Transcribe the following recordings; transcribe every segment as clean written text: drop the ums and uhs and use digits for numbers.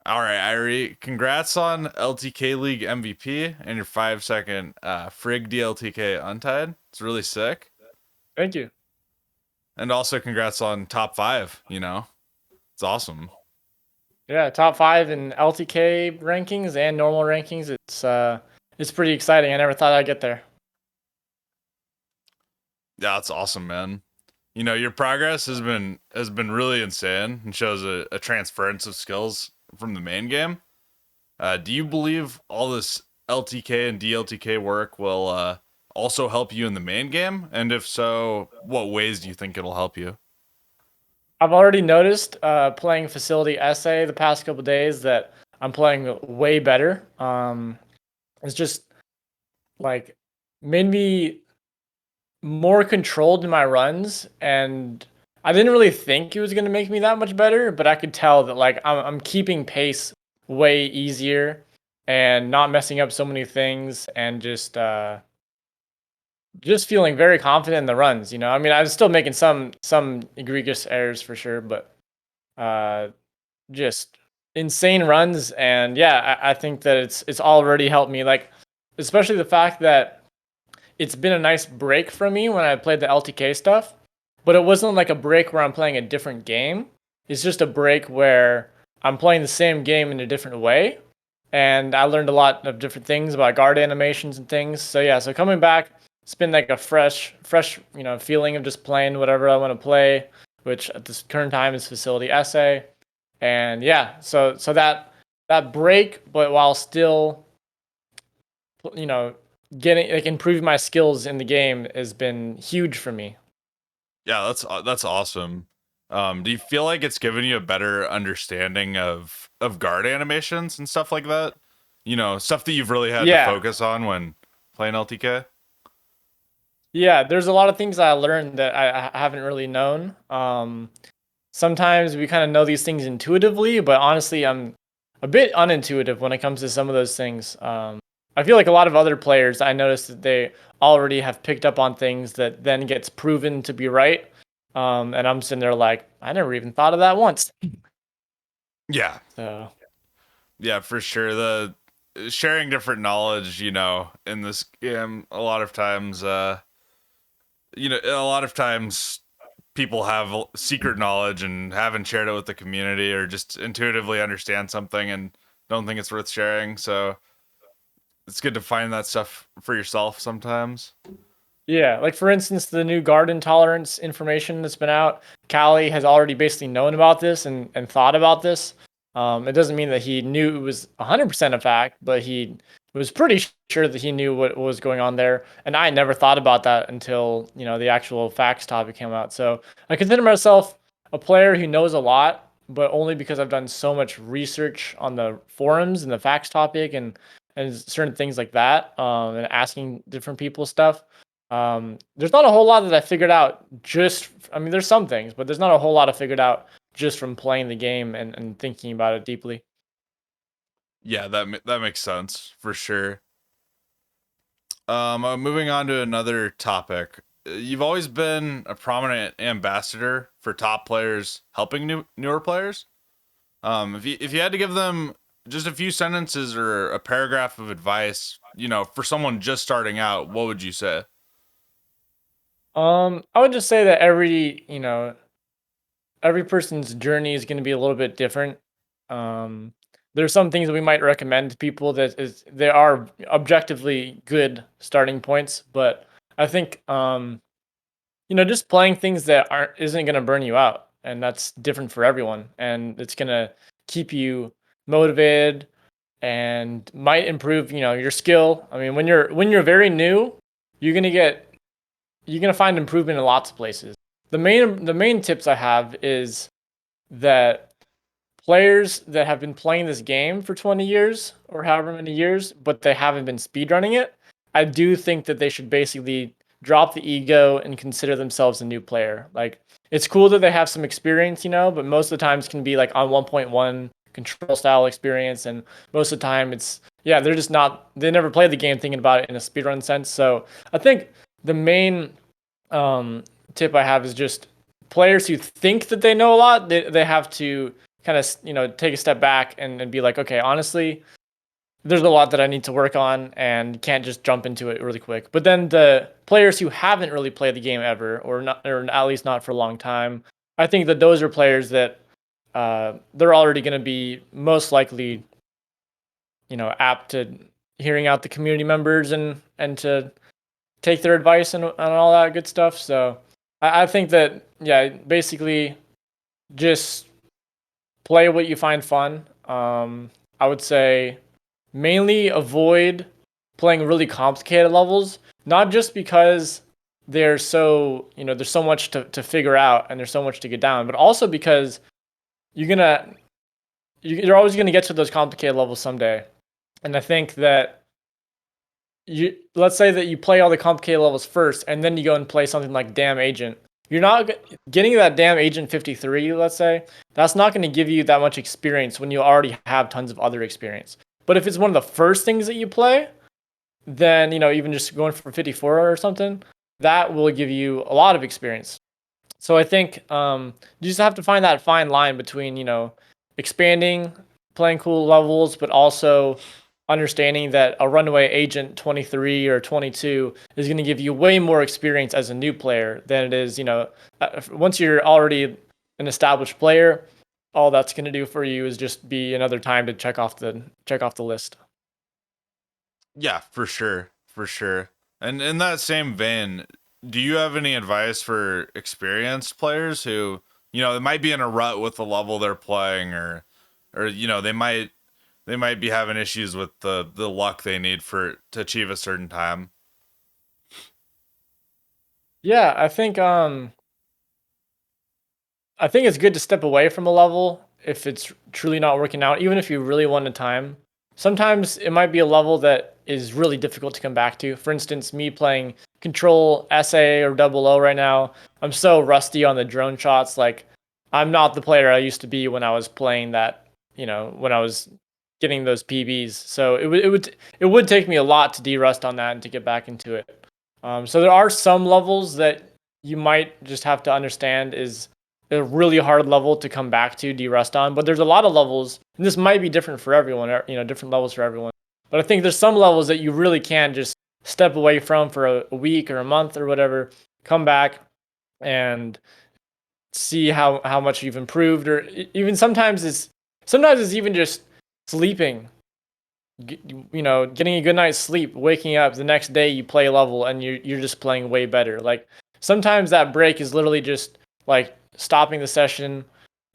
All right, Irie, congrats on LTK League MVP and your 5 second Frig DLTK Untied. It's really sick. Thank you. And also congrats on top five. It's awesome. Yeah, top five in LTK rankings and normal rankings. It's pretty exciting. I never thought I'd get there. Yeah, it's awesome, man. Your progress has been really insane and shows a transference of skills from the main game. Do you believe all this LTK and DLTK work will also help you in the main game? And if so, what ways do you think it'll help you? I've already noticed playing Facility SA the past couple days that I'm playing way better. It's just like made me more controlled in my runs, and I didn't really think it was gonna make me that much better, but I could tell that like I'm keeping pace way easier and not messing up so many things, and just feeling very confident in the runs. I mean, I was still making some egregious errors for sure, but uh, just insane runs, and yeah, I think that it's already helped me. Like, especially the fact that it's been a nice break for me when I played the LTK stuff, but it wasn't like a break where I'm playing a different game. It's just a break where I'm playing the same game in a different way. And I learned a lot of different things about guard animations and things. So yeah, so coming back, it's been like a fresh, feeling of just playing whatever I want to play, which at this current time is Facility Essay. And yeah, so that break, but while still, you know, getting like improving my skills in the game has been huge for me. Yeah, that's awesome. Do you feel like it's given you a better understanding of guard animations and stuff like that? Stuff that you've really had to Yeah. focus on when playing LTK. Yeah, there's a lot of things I learned that I haven't really known. Sometimes we kind of know these things intuitively, but honestly, I'm a bit unintuitive when it comes to some of those things. I feel like a lot of other players, I noticed that they already have picked up on things that then gets proven to be right. And I'm sitting there like, I never even thought of that once. Yeah, So yeah, for sure. The sharing different knowledge, in this game, a lot of times people have secret knowledge and haven't shared it with the community or just intuitively understand something and don't think it's worth sharing. So it's good to find that stuff for yourself sometimes. yeah, like for instance, the new garden tolerance information that's been out, Callie has already basically known about this and thought about this. It doesn't mean that he knew it was 100% a fact, but he was pretty sure that he knew what was going on there. And I never thought about that until, the actual facts topic came out. So I consider myself a player who knows a lot, but only because I've done so much research on the forums and the facts topic and certain things like that, and asking different people stuff. There's not a whole lot that I figured out I mean, there's some things, but there's not a whole lot I figured out just from playing the game and thinking about it deeply. Yeah, that makes sense for sure. Moving on to another topic. You've always been a prominent ambassador for top players helping newer players. If you had to give them just a few sentences or a paragraph of advice, for someone just starting out, what would you say? I would just say that every person's journey is going to be a little bit different. Um, there's some things that we might recommend to people they are objectively good starting points, but I think just playing things that aren't isn't going to burn you out, and that's different for everyone, and it's going to keep you motivated and might improve, your skill. I mean, when you're very new, you're going to get you're going to find improvement in lots of places. The main tips I have is that players that have been playing this game for 20 years or however many years, but they haven't been speedrunning it, I do think that they should basically drop the ego and consider themselves a new player. Like, it's cool that they have some experience, but most of the times can be like on 1.1 control style experience. And most of the time yeah, they're just not, they never played the game thinking about it in a speedrun sense. So I think the main um, tip I have is just players who think that they know a lot, they have to kind of take a step back and be like, okay, honestly, there's a lot that I need to work on and can't just jump into it really quick. But then the players who haven't really played the game ever, or not, or at least not for a long time, I think that those are players that they're already going to be most likely, apt to hearing out the community members and to take their advice and all that good stuff. So I think that, yeah, basically just play what you find fun. I would say mainly avoid playing really complicated levels, not just because there's so much to figure out and there's so much to get down, but also because you're gonna you're always gonna get to those complicated levels someday. And I think that let's say that you play all the complicated levels first and then you go and play something like Damn Agent. You're not getting that Damn Agent 53, let's say. That's not going to give you that much experience when you already have tons of other experience. But if it's one of the first things that you play, then even just going for 54 or something, that will give you a lot of experience. So I think you just have to find that fine line between expanding, playing cool levels, but also understanding that a runaway agent 23 or 22 is going to give you way more experience as a new player than it is once you're already an established player. All that's going to do for you is just be another time to check off the list. Yeah, for sure. For sure. And in that same vein, do you have any advice for experienced players who, they might be in a rut with the level they're playing, or they might be having issues with the luck they need to achieve a certain time? Yeah, I think it's good to step away from a level if it's truly not working out, even if you really want a time. Sometimes it might be a level that is really difficult to come back to. For instance, me playing Control, SA, or Double O right now, I'm so rusty on the drone shots. Like, I'm not the player I used to be when I was playing that, when I was getting those PBs. So it would take me a lot to de-rust on that and to get back into it. So there are some levels that you might just have to understand is a really hard level to come back to de-rust on. But there's a lot of levels, and this might be different for everyone, different levels for everyone. But I think there's some levels that you really can just step away from for a week or a month or whatever, come back and see how much you've improved, or even sometimes it's even just sleeping. Getting a good night's sleep, waking up the next day, you play a level and you're just playing way better. Like sometimes that break is literally just like stopping the session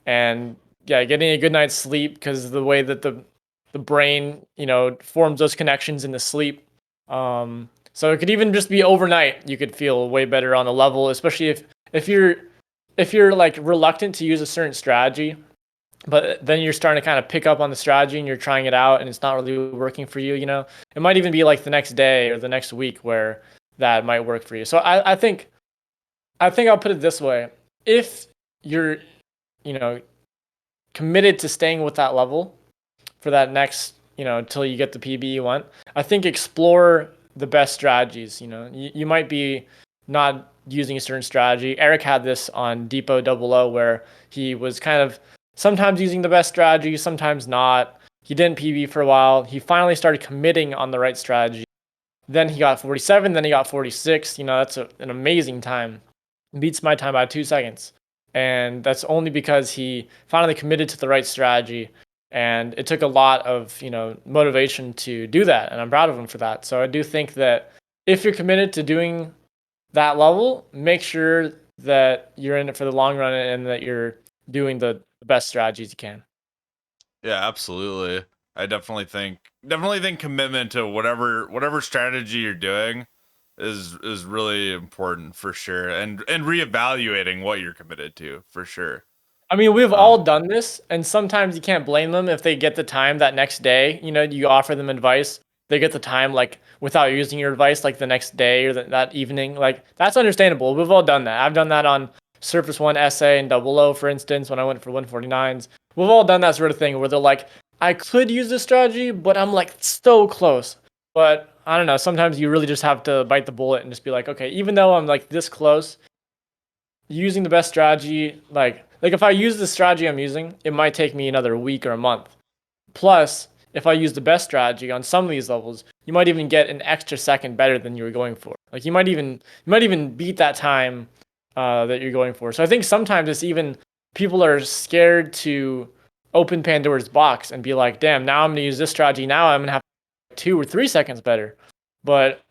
and yeah, getting a good night's sleep because the way that the brain forms those connections in the sleep. So it could even just be overnight. You could feel way better on a level, especially if you're like reluctant to use a certain strategy, but then you're starting to kind of pick up on the strategy and you're trying it out and it's not really working for you. It might even be like the next day or the next week where that might work for you. So I think I'll put it this way: if you're you know committed to staying with that level for that next, until you get the PB you want, I think explore the best strategies. You might be not using a certain strategy. Eric had this on Depot Double O where he was kind of sometimes using the best strategy, sometimes not. He didn't PB for a while. He finally started committing on the right strategy. Then he got 47, then he got 46. That's an amazing time. Beats my time by 2 seconds. And that's only because he finally committed to the right strategy. And it took a lot of, motivation to do that. And I'm proud of him for that. So I do think that if you're committed to doing that level, make sure that you're in it for the long run and that you're doing the best strategies you can. Yeah, absolutely. I definitely think commitment to whatever strategy you're doing is really important for sure, and reevaluating what you're committed to for sure. I mean, we've Um, all done this, and sometimes you can't blame them if they get the time that next day. You offer them advice, they get the time like without using your advice, like the next day or that evening. Like that's understandable. We've all done that. I've done that on Surface One SA and Double O, for instance, when I went for 149s. We've all done that sort of thing where they're like, I could use this strategy, but I'm like so close. But I don't know. Sometimes you really just have to bite the bullet and just be like, okay, even though I'm like this close, using the best strategy, like like if I use the strategy I'm using, it might take me another week or a month. Plus, if I use the best strategy on some of these levels, you might even get an extra second better than you were going for. Like you might even beat that time that you're going for. So I think sometimes it's even people are scared to open Pandora's box and be like, damn, now I'm gonna use this strategy. Now I'm gonna have 2 or 3 seconds better. But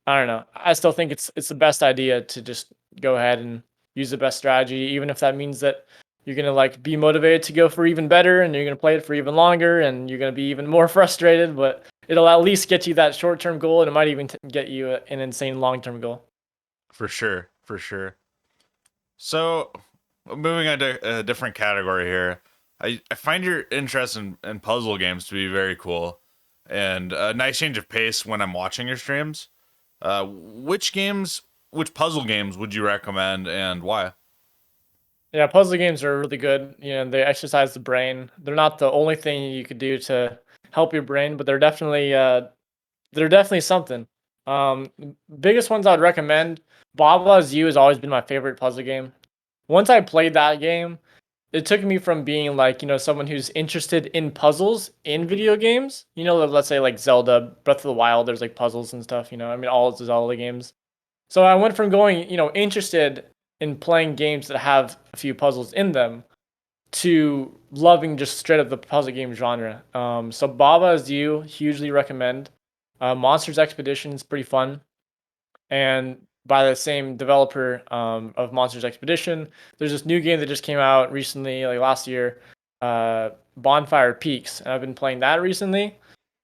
I don't know. I still think it's the best idea to just go ahead and use the best strategy, even if that means that you're gonna like be motivated to go for even better, and you're gonna play it for even longer, and you're gonna be even more frustrated. But it'll at least get you that short-term goal, and it might even get you an insane long-term goal. For sure, for sure. So, moving on to a different category here, I find your interest in puzzle games to be very cool, and a nice change of pace when I'm watching your streams. Which puzzle games would you recommend, and why? Yeah, puzzle games are really good. You know, they exercise the brain. They're not the only thing you could do to help your brain, but they're definitely something. Um, Biggest ones I would recommend. Baba's You has always been my favorite puzzle game. Once I played that game, it took me from being like, someone who's interested in puzzles in video games. Let's say like Zelda, Breath of the Wild, there's like puzzles and stuff, I mean, all the Zelda games. So I went from going, interested in playing games that have a few puzzles in them to loving just straight up the puzzle game genre. So Baba is You, hugely recommend. Monsters Expedition is pretty fun, and by the same developer of Monsters Expedition, there's this new game that just came out recently, like last year, Bonfire Peaks, and I've been playing that recently,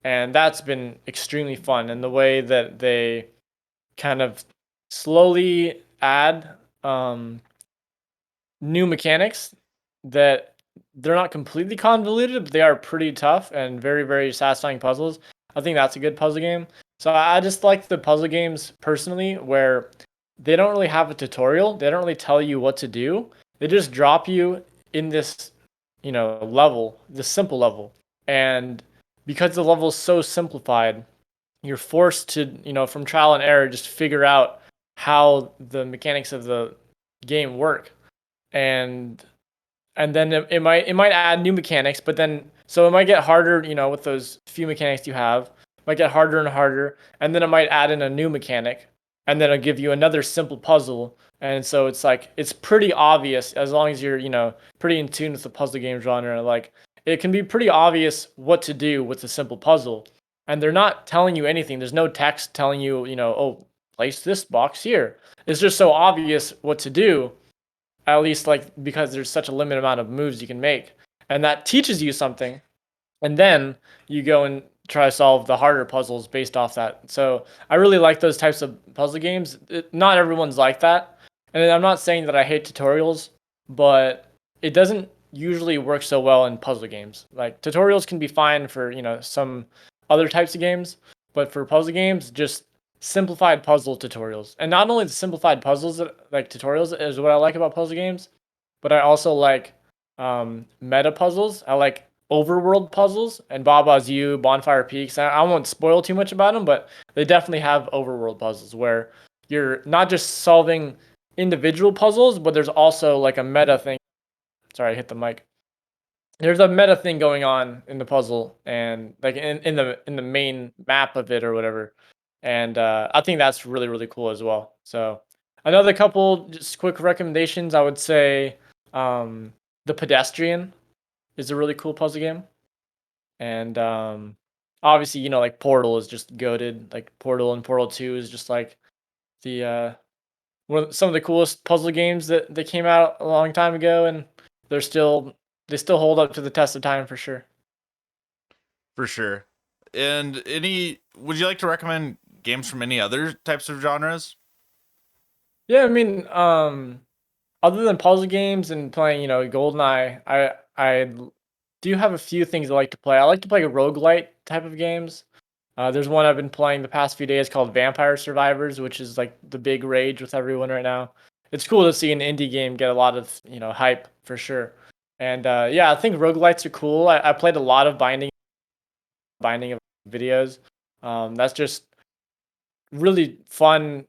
and that's been extremely fun. And the way that they kind of slowly add um, new mechanics that they're not completely convoluted, but they are pretty tough and very, very satisfying puzzles. I think that's a good puzzle game. So I just like the puzzle games personally where they don't really have a tutorial. They don't really tell you what to do. They just drop you in this, level, this simple level. And because the level is so simplified, you're forced to, from trial and error, just figure out how the mechanics of the game work. And then it might add new mechanics, but then so it might get harder, with those few mechanics you have. It might get harder and harder, and then it might add in a new mechanic, and then it'll give you another simple puzzle. And so it's like it's pretty obvious as long as you're, pretty in tune with the puzzle game genre. Like it can be pretty obvious what to do with a simple puzzle. And they're not telling you anything. There's no text telling you, oh, place this box here. It's just so obvious what to do, at least like because there's such a limited amount of moves you can make, and that teaches you something, and then you go and try to solve the harder puzzles based off that. So I really like those types of puzzle games. Not everyone's like that, and I'm not saying that I hate tutorials, but it doesn't usually work so well in puzzle games. Like tutorials can be fine for some other types of games, but for puzzle games, just simplified puzzle tutorials. And not only the simplified puzzles like tutorials is what I like about puzzle games, but I also like meta puzzles. I like overworld puzzles, and Baba's You, Bonfire Peaks. I won't spoil too much about them, but they definitely have overworld puzzles where you're not just solving individual puzzles, but there's also like a meta thing. Sorry, I hit the mic. There's a meta thing going on in the puzzle, and like in the main map of it or whatever. And I think that's really, really cool as well. So another couple just quick recommendations, I would say the Pedestrian is a really cool puzzle game. And obviously, like Portal is just goated. Like Portal and Portal 2 is just like the some of the coolest puzzle games that came out a long time ago, and they still hold up to the test of time for sure. For sure. And would you like to recommend games from any other types of genres? Yeah, I mean, other than puzzle games and playing, GoldenEye, I do have a few things I like to play. I like to play roguelite type of games. There's one I've been playing the past few days called Vampire Survivors, which is like the big rage with everyone right now. It's cool to see an indie game get a lot of hype for sure. And yeah, I think roguelites are cool. I played a lot of binding of videos. That's just really fun.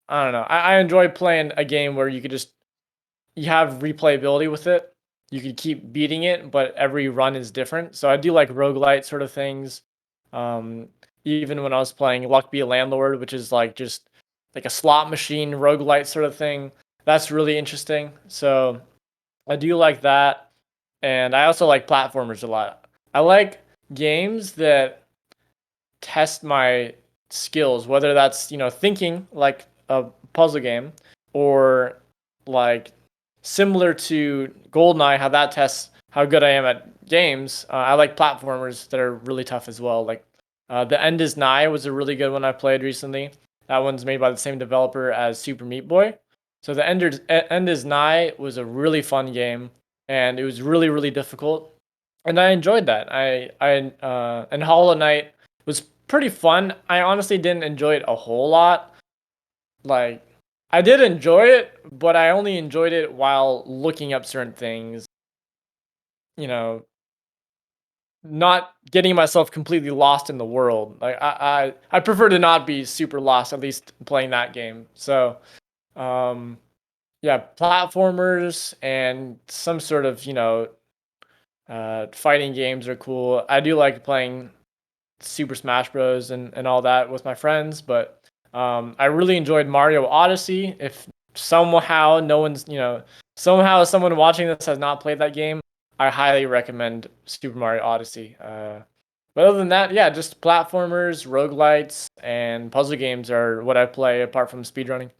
I don't know. I enjoy playing a game where you could just you have replayability with it. You could keep beating it, but every run is different. So I do like roguelite sort of things. Um, Even when I was playing Luck Be a Landlord, which is like just like a slot machine roguelite sort of thing. That's really interesting. So I do like that. And I also like platformers a lot. I like games that test my skills, whether that's, thinking like a puzzle game or like similar to Goldeneye, how that tests how good I am at games. I like platformers that are really tough as well. Like The End Is Nigh was a really good one I played recently. That one's made by the same developer as Super Meat Boy. So End Is Nigh was a really fun game, and it was really really difficult, and I enjoyed that. And Hollow Knight was pretty fun. I honestly didn't enjoy it a whole lot. Like, I did enjoy it, but I only enjoyed it while looking up certain things, you know, not getting myself completely lost in the world. Like I prefer to not be super lost, at least playing that game. So um yeah, platformers and some sort of, fighting games are cool. I do like playing Super Smash Bros. And all that with my friends, but I really enjoyed Mario Odyssey. If somehow no one's, somehow someone watching this has not played that game, I highly recommend Super Mario Odyssey. But other than that, yeah, just platformers, roguelites, and puzzle games are what I play apart from speedrunning.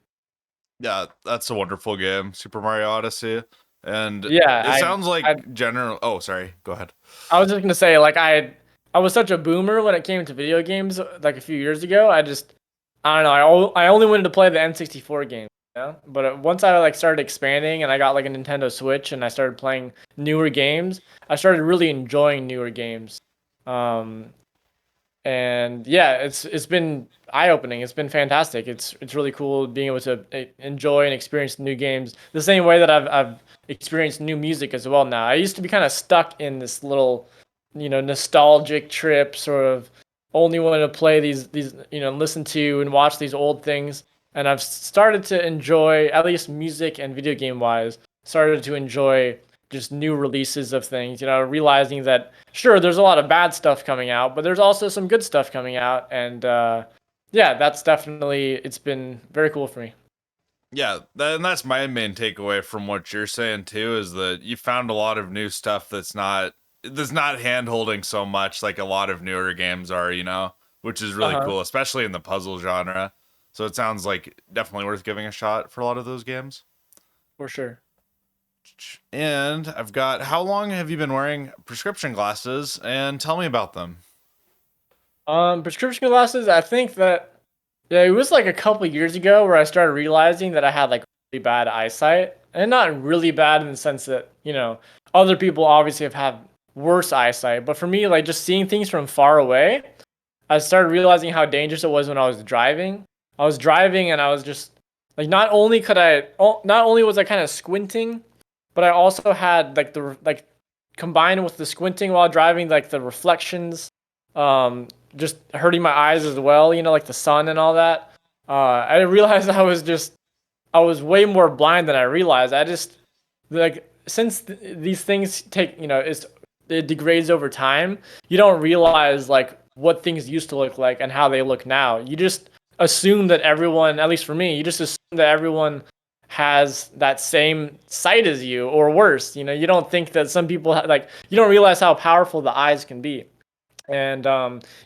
Yeah, that's a wonderful game, Super Mario Odyssey. And Yeah, it sounds I like general. Oh, sorry. Go ahead. I was just gonna say, like, I was such a boomer when it came to video games, like a few years ago. I don't know. I only wanted to play the N64 game, But once I like started expanding and I got like a Nintendo Switch and I started playing newer games, I started really enjoying newer games. Um, and yeah, it's been eye opening. It's been fantastic. It's really cool being able to enjoy and experience new games the same way that I've experienced new music as well. Now I used to be kind of stuck in this little, nostalgic trip, sort of only wanted to play these listen to and watch these old things. And I've started to enjoy, at least music and video game wise, started to enjoy just new releases of things, realizing that sure there's a lot of bad stuff coming out, but there's also some good stuff coming out, and yeah, that's definitely, it's been very cool for me. Yeah, and that's my main takeaway from what you're saying too, is that you found a lot of new stuff that's not hand holding so much like a lot of newer games are, which is really Uh-huh. cool, especially in the puzzle genre. So it sounds like definitely worth giving a shot for a lot of those games. For sure. And I've got, how long have you been wearing prescription glasses? And tell me about them. Prescription glasses, I think that, yeah, it was like a couple years ago where I started realizing that I had like really bad eyesight, and not really bad in the sense that, other people obviously have had worse eyesight, but for me, like just seeing things from far away, I started realizing how dangerous it was when I was driving. I was driving and I was just like, not only was I kind of squinting, but I also had like combined with the squinting while driving, like the reflections, just hurting my eyes as well, like the sun and all that. I realized I was way more blind than I realized. I just like, since these things take, it degrades over time. You don't realize like what things used to look like and how they look now. You just assume that everyone, at least for me, you just assume that everyone has that same sight as you or worse. You don't think that some people like, you don't realize how powerful the eyes can be. And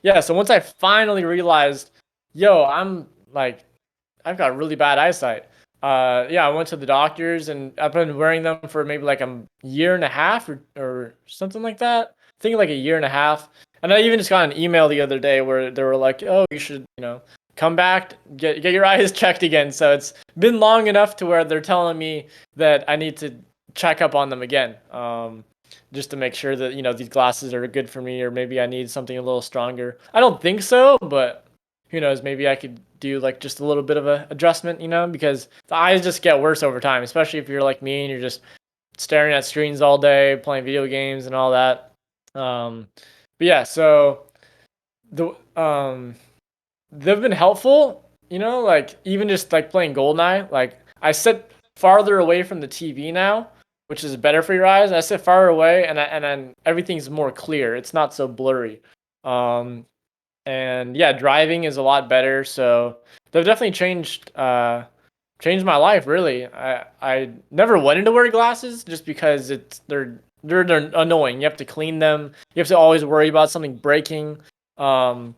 yeah, so once I finally realized, yo, I've got really bad eyesight. Yeah, I went to the doctors and I've been wearing them for maybe like a year and a half or something like that. I think like a year and a half. And I even just got an email the other day where they were like, "Oh, you should, come back, get your eyes checked again." So it's been long enough to where they're telling me that I need to check up on them again, just to make sure that these glasses are good for me, or maybe I need something a little stronger. I don't think so, but who knows? Maybe I could do like just a little bit of a adjustment, because the eyes just get worse over time, especially if you're like me and you're just staring at screens all day, playing video games and all that. But yeah, so the they've been helpful, like even just like playing Goldeneye. Like I set farther away from the TV now, which is better for your eyes. I sit far away, and then everything's more clear. It's not so blurry. Um, and yeah, driving is a lot better. So they've definitely changed my life. Really, I never wanted to wear glasses just because they're annoying. You have to clean them. You have to always worry about something breaking. Um,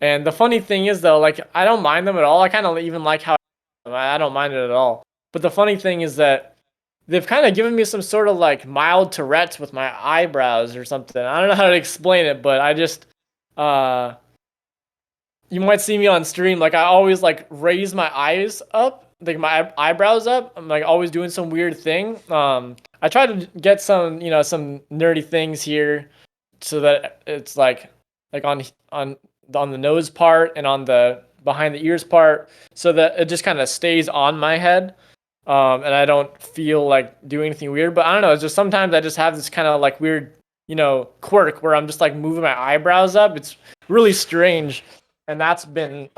and the funny thing is though, like I don't mind them at all. I kind of even like how I don't mind it at all. But the funny thing is that they've kind of given me some sort of like mild Tourette's with my eyebrows or something. I don't know how to explain it, but I just uh you might see me on stream like I always like raise my eyes up, like my eyebrows up. I'm like always doing some weird thing. I try to get some, some nerdy things here so that it's like on the nose part and on the behind the ears part so that it just kind of stays on my head. And I don't feel like doing anything weird, but I don't know. It's just sometimes I just have this kind of like weird, quirk where I'm just like moving my eyebrows up. It's really strange, and that's been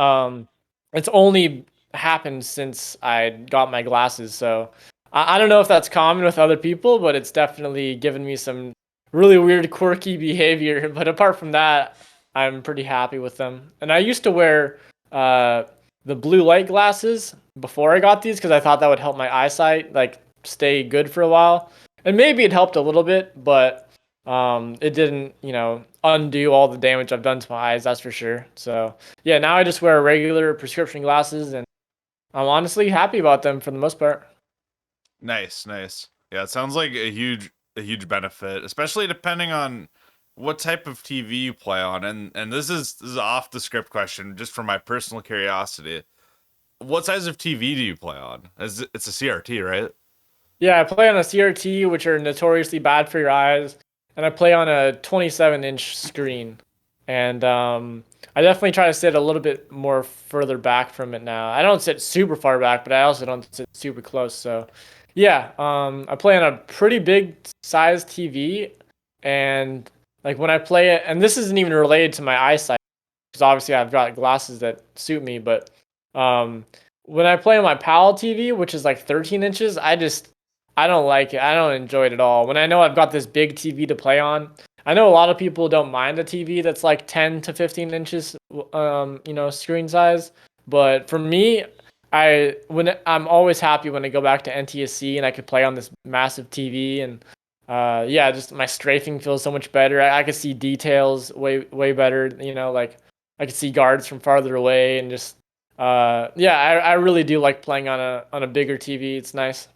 it's only happened since I got my glasses. So I don't know if that's common with other people, but it's definitely given me some really weird, quirky behavior. But apart from that, I'm pretty happy with them. And I used to wear uh, the blue light glasses before I got these because I thought that would help my eyesight like stay good for a while. And maybe it helped a little bit, but it didn't, undo all the damage I've done to my eyes, that's for sure. So yeah, now I just wear regular prescription glasses and I'm honestly happy about them for the most part. Nice, nice. Yeah, it sounds like a huge benefit, especially depending on what type of TV you play on. And this is off the script question, just for my personal curiosity. What size of TV do you play on? It's a CRT, right? Yeah, I play on a CRT, which are notoriously bad for your eyes, and I play on a 27-inch screen. And I definitely try to sit a little bit more further back from it now. I don't sit super far back, but I also don't sit super close. So, yeah, I play on a pretty big size TV, and like when I play it, and this isn't even related to my eyesight because obviously I've got glasses that suit me, but um, when I play on my PAL TV, which is like 13 inches, I don't like it. I don't enjoy it at all. When I know I've got this big TV to play on, I know a lot of people don't mind a TV that's like 10 to 15 inches, screen size. But for me, I'm always happy when I go back to NTSC and I could play on this massive TV and yeah, just my strafing feels so much better. I could see details way better. Like I could see guards from farther away and just yeah, I really do like playing on a bigger TV. It's nice.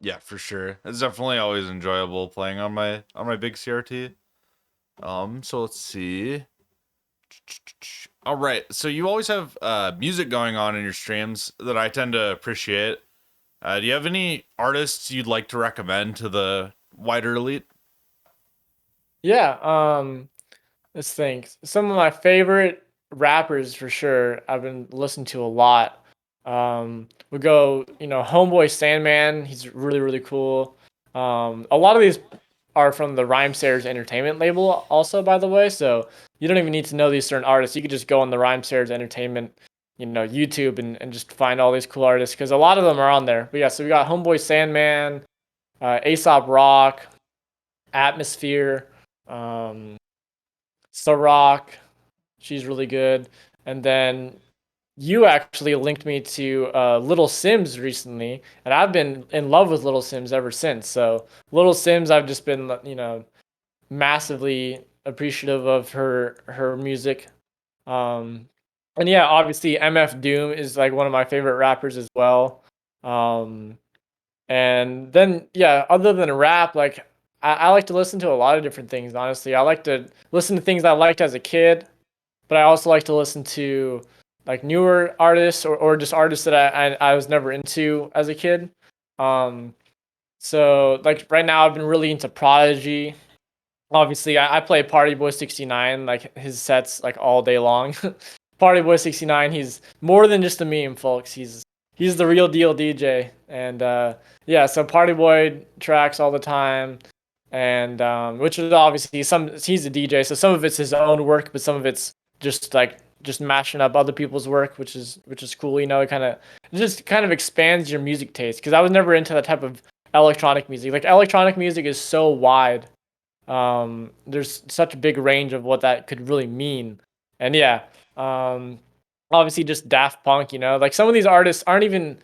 Yeah, for sure. It's definitely always enjoyable playing on my big CRT. So let's see. All right. So you always have music going on in your streams that I tend to appreciate. Do you have any artists you'd like to recommend to the wider elite? Yeah, let's think. Some of my favorite rappers for sure I've been listening to a lot. We go, Homeboy Sandman, he's really, really cool. A lot of these are from the Rhymesayers Entertainment label also, by the way, so you don't even need to know these certain artists. You could just go on the Rhymesayers Entertainment, YouTube and just find all these cool artists because a lot of them are on there. But yeah, so we got Homeboy Sandman, Aesop Rock, Atmosphere, um, Rock. She's really good. And then you actually linked me to Little Sims recently, and I've been in love with Little Sims ever since. So Little Sims, I've just been massively appreciative of her music. Um, and yeah, obviously MF Doom is like one of my favorite rappers as well. Um, and then yeah, other than rap, like I like to listen to a lot of different things. Honestly, I like to listen to things I liked as a kid, but I also like to listen to like newer artists or just artists that I was never into as a kid. Um, so like right now I've been really into Prodigy. Obviously, I play Party Boy 69, like his sets like all day long. Party Boy 69, he's more than just a meme, folks. He's the real deal DJ. And yeah, so Party Boy tracks all the time. And which is obviously some he's a DJ, so some of it's his own work, but some of it's just like just mashing up other people's work, which is cool. It just kind of expands your music taste because I was never into that type of electronic music. Like electronic music is so wide. There's such a big range of what that could really mean, and yeah, um, obviously just Daft Punk. Like some of these artists aren't even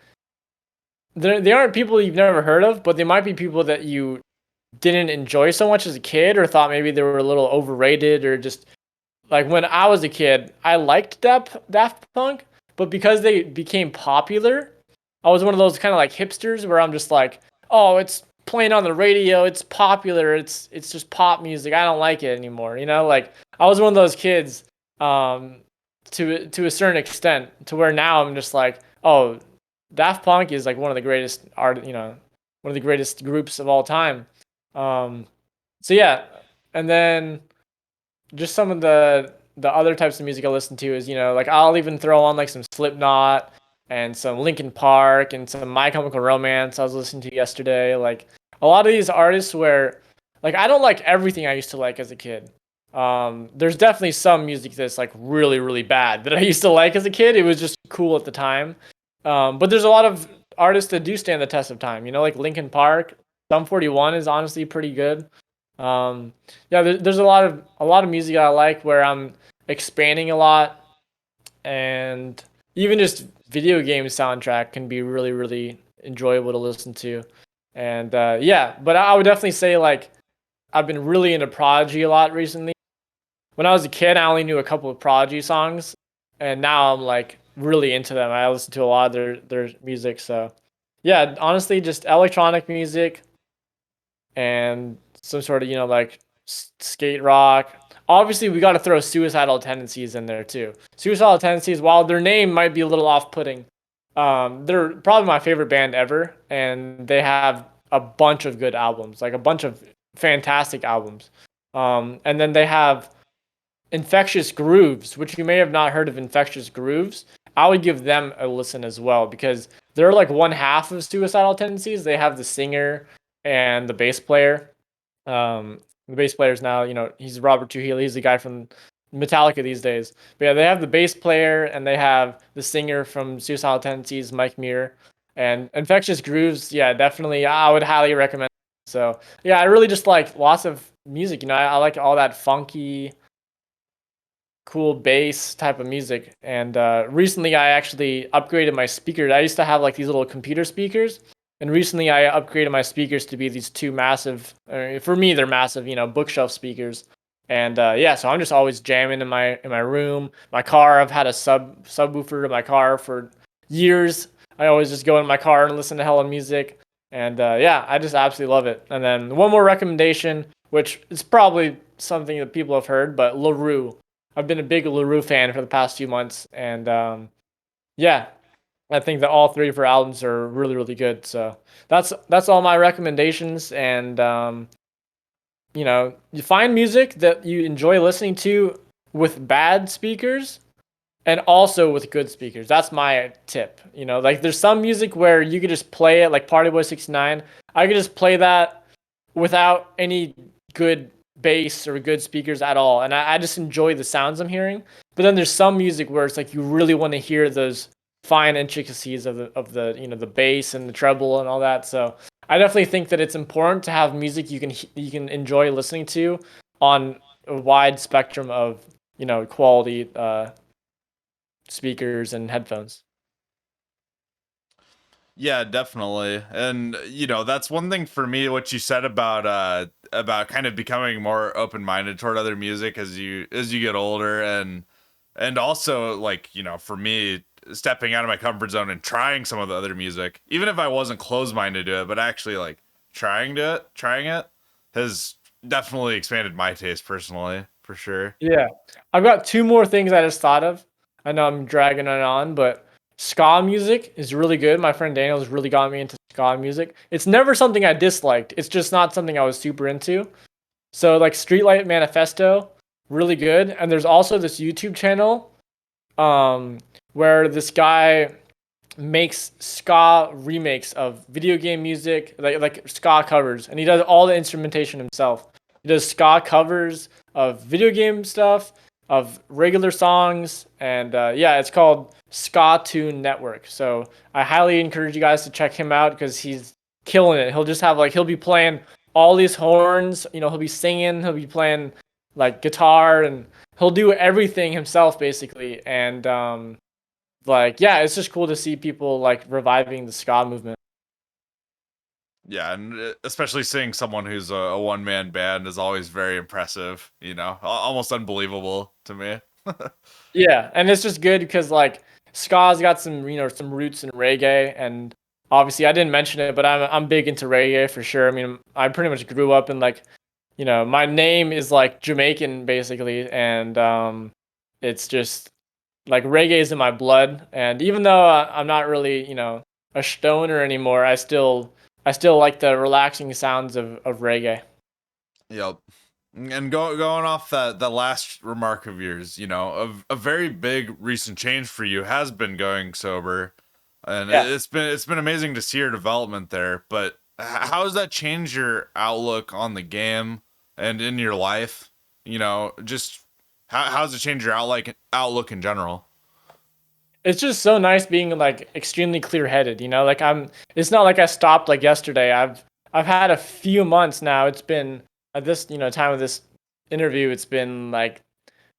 they aren't people you've never heard of, but they might be people that you didn't enjoy so much as a kid or thought maybe they were a little overrated or just like when I was a kid, I liked Daft Punk, but because they became popular, I was one of those kind of like hipsters where I'm just like, oh, it's playing on the radio, it's popular, it's just pop music. I don't like it anymore. Like I was one of those kids, um, to a certain extent, to where now I'm just like, oh, Daft Punk is like one of the greatest one of the greatest groups of all time. Um, so yeah, and then just some of the other types of music I listen to is like I'll even throw on like some Slipknot and some Linkin Park and some My Chemical Romance I was listening to yesterday. Like a lot of these artists where like I don't like everything I used to like as a kid. There's definitely some music that's like really really bad that I used to like as a kid. It was just cool at the time. But there's a lot of artists that do stand the test of time. Like Linkin Park. Sum 41 is honestly pretty good. Um, yeah, there's a lot of music I like where I'm expanding a lot, and even just video game soundtrack can be really really enjoyable to listen to. And yeah, but I would definitely say like I've been really into Prodigy a lot recently. When I was a kid, I only knew a couple of Prodigy songs, and now I'm like really into them. I listen to a lot of their music. So yeah, honestly, just electronic music and some sort of like skate rock. Obviously, we got to throw Suicidal Tendencies in there too. Suicidal Tendencies, while their name might be a little off-putting, they're probably my favorite band ever, and they have a bunch of good albums, like a bunch of fantastic albums. And then they have Infectious Grooves, which you may have not heard of. Infectious Grooves, I would give them a listen as well because they're like one half of Suicidal Tendencies. They have the singer and the bass player. The bass player is now, he's Robert Trujillo. He's the guy from Metallica these days. But yeah, they have the bass player and they have the singer from Suicidal Tendencies, Mike Muir. And Infectious Grooves, yeah, definitely, I would highly recommend. So yeah, I really just like lots of music. I like all that funky cool bass type of music. And recently, I actually upgraded my speakers. I used to have like these little computer speakers, and recently I upgraded my speakers to be these two massive. For me, they're massive, bookshelf speakers. And yeah, so I'm just always jamming in my room. My car, I've had a subwoofer in my car for years. I always just go in my car and listen to hella music. And yeah, I just absolutely love it. And then one more recommendation, which is probably something that people have heard, but LaRue. I've been a big LaRue fan for the past few months, and yeah, I think that all three of her albums are really, really good. So that's all my recommendations, and you find music that you enjoy listening to with bad speakers and also with good speakers. That's my tip. Like there's some music where you could just play it, like Party Boy 69. I could just play that without any good bass or good speakers at all, and I just enjoy the sounds I'm hearing. But then there's some music where it's like you really want to hear those fine intricacies of the the bass and the treble and all that. So I definitely think that it's important to have music you can enjoy listening to on a wide spectrum of quality speakers and headphones. Yeah, definitely. And that's one thing for me what you said about kind of becoming more open-minded toward other music as you get older, and also like, for me stepping out of my comfort zone and trying some of the other music, even if I wasn't closed-minded to it, but actually like trying it has definitely expanded my taste personally, for sure. Yeah. I've got two more things I just thought of. I know I'm dragging it on, but ska music is really good. My friend Daniel's really got me into ska music. It's never something I disliked. It's just not something I was super into. So like Streetlight Manifesto, really good. And there's also this YouTube channel um where this guy makes ska remakes of video game music, like ska covers, and he does all the instrumentation himself. He does ska covers of video game stuff, of regular songs, and yeah, it's called Ska Tune Network. So I highly encourage you guys to check him out because he's killing it. He'll just have like he'll be playing all these horns, he'll be singing, he'll be playing like guitar, and he'll do everything himself basically. And like yeah, it's just cool to see people like reviving the ska movement. Yeah, and especially seeing someone who's a one man band is always very impressive. Almost unbelievable to me. Yeah, and it's just good because like ska's got some some roots in reggae, and obviously I didn't mention it, but I'm big into reggae for sure. I mean, I pretty much grew up in like my name is like Jamaican basically, and it's just like reggae is in my blood. And even though I'm not really a stoner anymore, I still like the relaxing sounds of reggae. Yep. And going off the last remark of yours, a very big recent change for you has been going sober, and Yeah. it's been amazing to see your development there. But how has that changed your outlook on the game and in your life? Just how's it changed your outlook in general? It's just so nice being like extremely clear-headed, like it's not like I stopped like yesterday. I've had a few months now. It's been at this, time of this interview, it's been like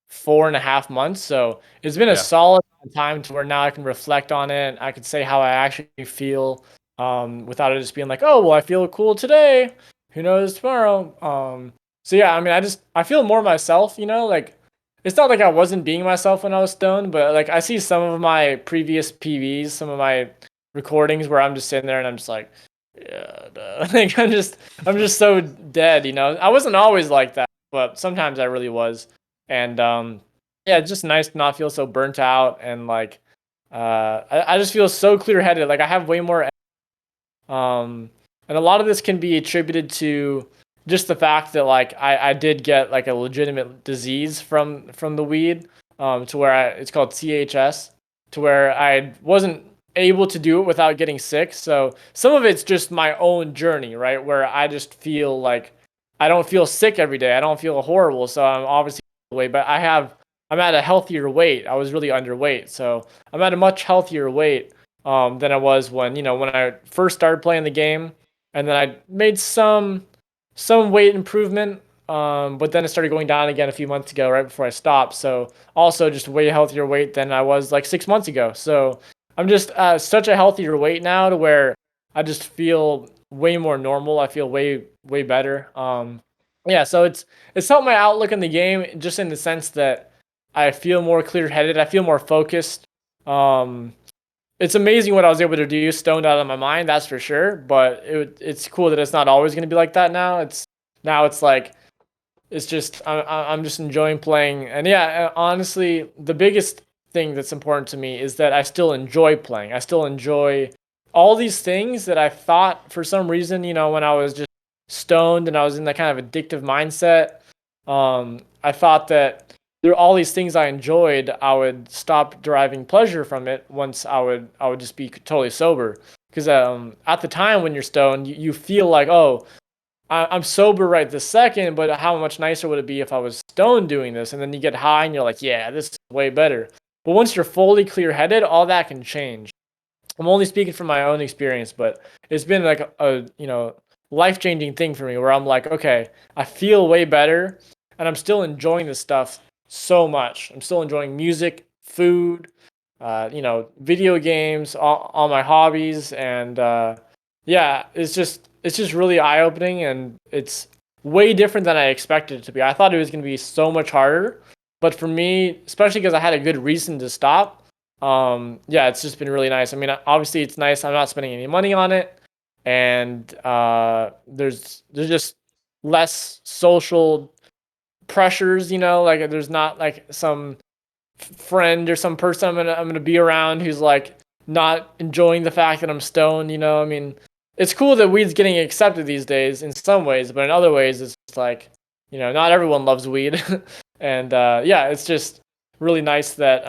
4.5 months. So it's been a Yeah. solid time to where now I can reflect on it. I could say how I actually feel, without it just being like, oh, well, I feel cool today. Who knows tomorrow? So yeah, I mean, I feel more myself, like it's not like I wasn't being myself when I was stoned, but like I see some of my previous PVs, some of my recordings where I'm just sitting there and I'm just like, yeah, duh. Like I'm just so dead, I wasn't always like that, but sometimes I really was. And yeah, it's just nice to not feel so burnt out, and like I just feel so clear headed. Like I have way more and a lot of this can be attributed to just the fact that like I did get like a legitimate disease from the weed, to where it's called CHS, to where I wasn't able to do it without getting sick. So some of it's just my own journey, right? Where I just feel like I don't feel sick every day. I don't feel horrible. So I'm obviously weight, but I'm at a healthier weight. I was really underweight. So I'm at a much healthier weight than I was when I first started playing the game, and then I made some weight improvement. But then it started going down again a few months ago, right before I stopped. So also just way healthier weight than I was like 6 months ago. So I'm just such a healthier weight now to where I just feel way more normal. I feel way better. Yeah, so it's helped my outlook in the game just in the sense that I feel more clear headed. I feel more focused. Um, it's amazing what I was able to do stoned out of my mind, that's for sure. But it's cool that it's not always going to be like that now. It's like it's just I'm just enjoying playing. And yeah, honestly, the biggest thing that's important to me is that I still enjoy playing. I still enjoy all these things that I thought for some reason, when I was just stoned and I was in that kind of addictive mindset. I thought that there are all these things I enjoyed, I would stop deriving pleasure from it once I would just be totally sober. Because at the time when you're stoned, you feel like, oh, I'm sober right this second, but how much nicer would it be if I was stoned doing this? And then you get high and you're like, yeah, this is way better. But once you're fully clear headed, all that can change. I'm only speaking from my own experience, but it's been like a life changing thing for me where I'm like, okay, I feel way better, and I'm still enjoying this stuff so much. I'm still enjoying music, food, video games, all my hobbies, and yeah, it's just really eye opening, and it's way different than I expected it to be. I thought it was going to be so much harder, but for me, especially because I had a good reason to stop, yeah, it's just been really nice. I mean, obviously it's nice. I'm not spending any money on it, and there's just less social pressures. Like there's not like some friend or some person I'm gonna be around who's like not enjoying the fact that I'm stoned. I mean, it's cool that weed's getting accepted these days in some ways, but in other ways, it's just like not everyone loves weed, and yeah, it's just really nice that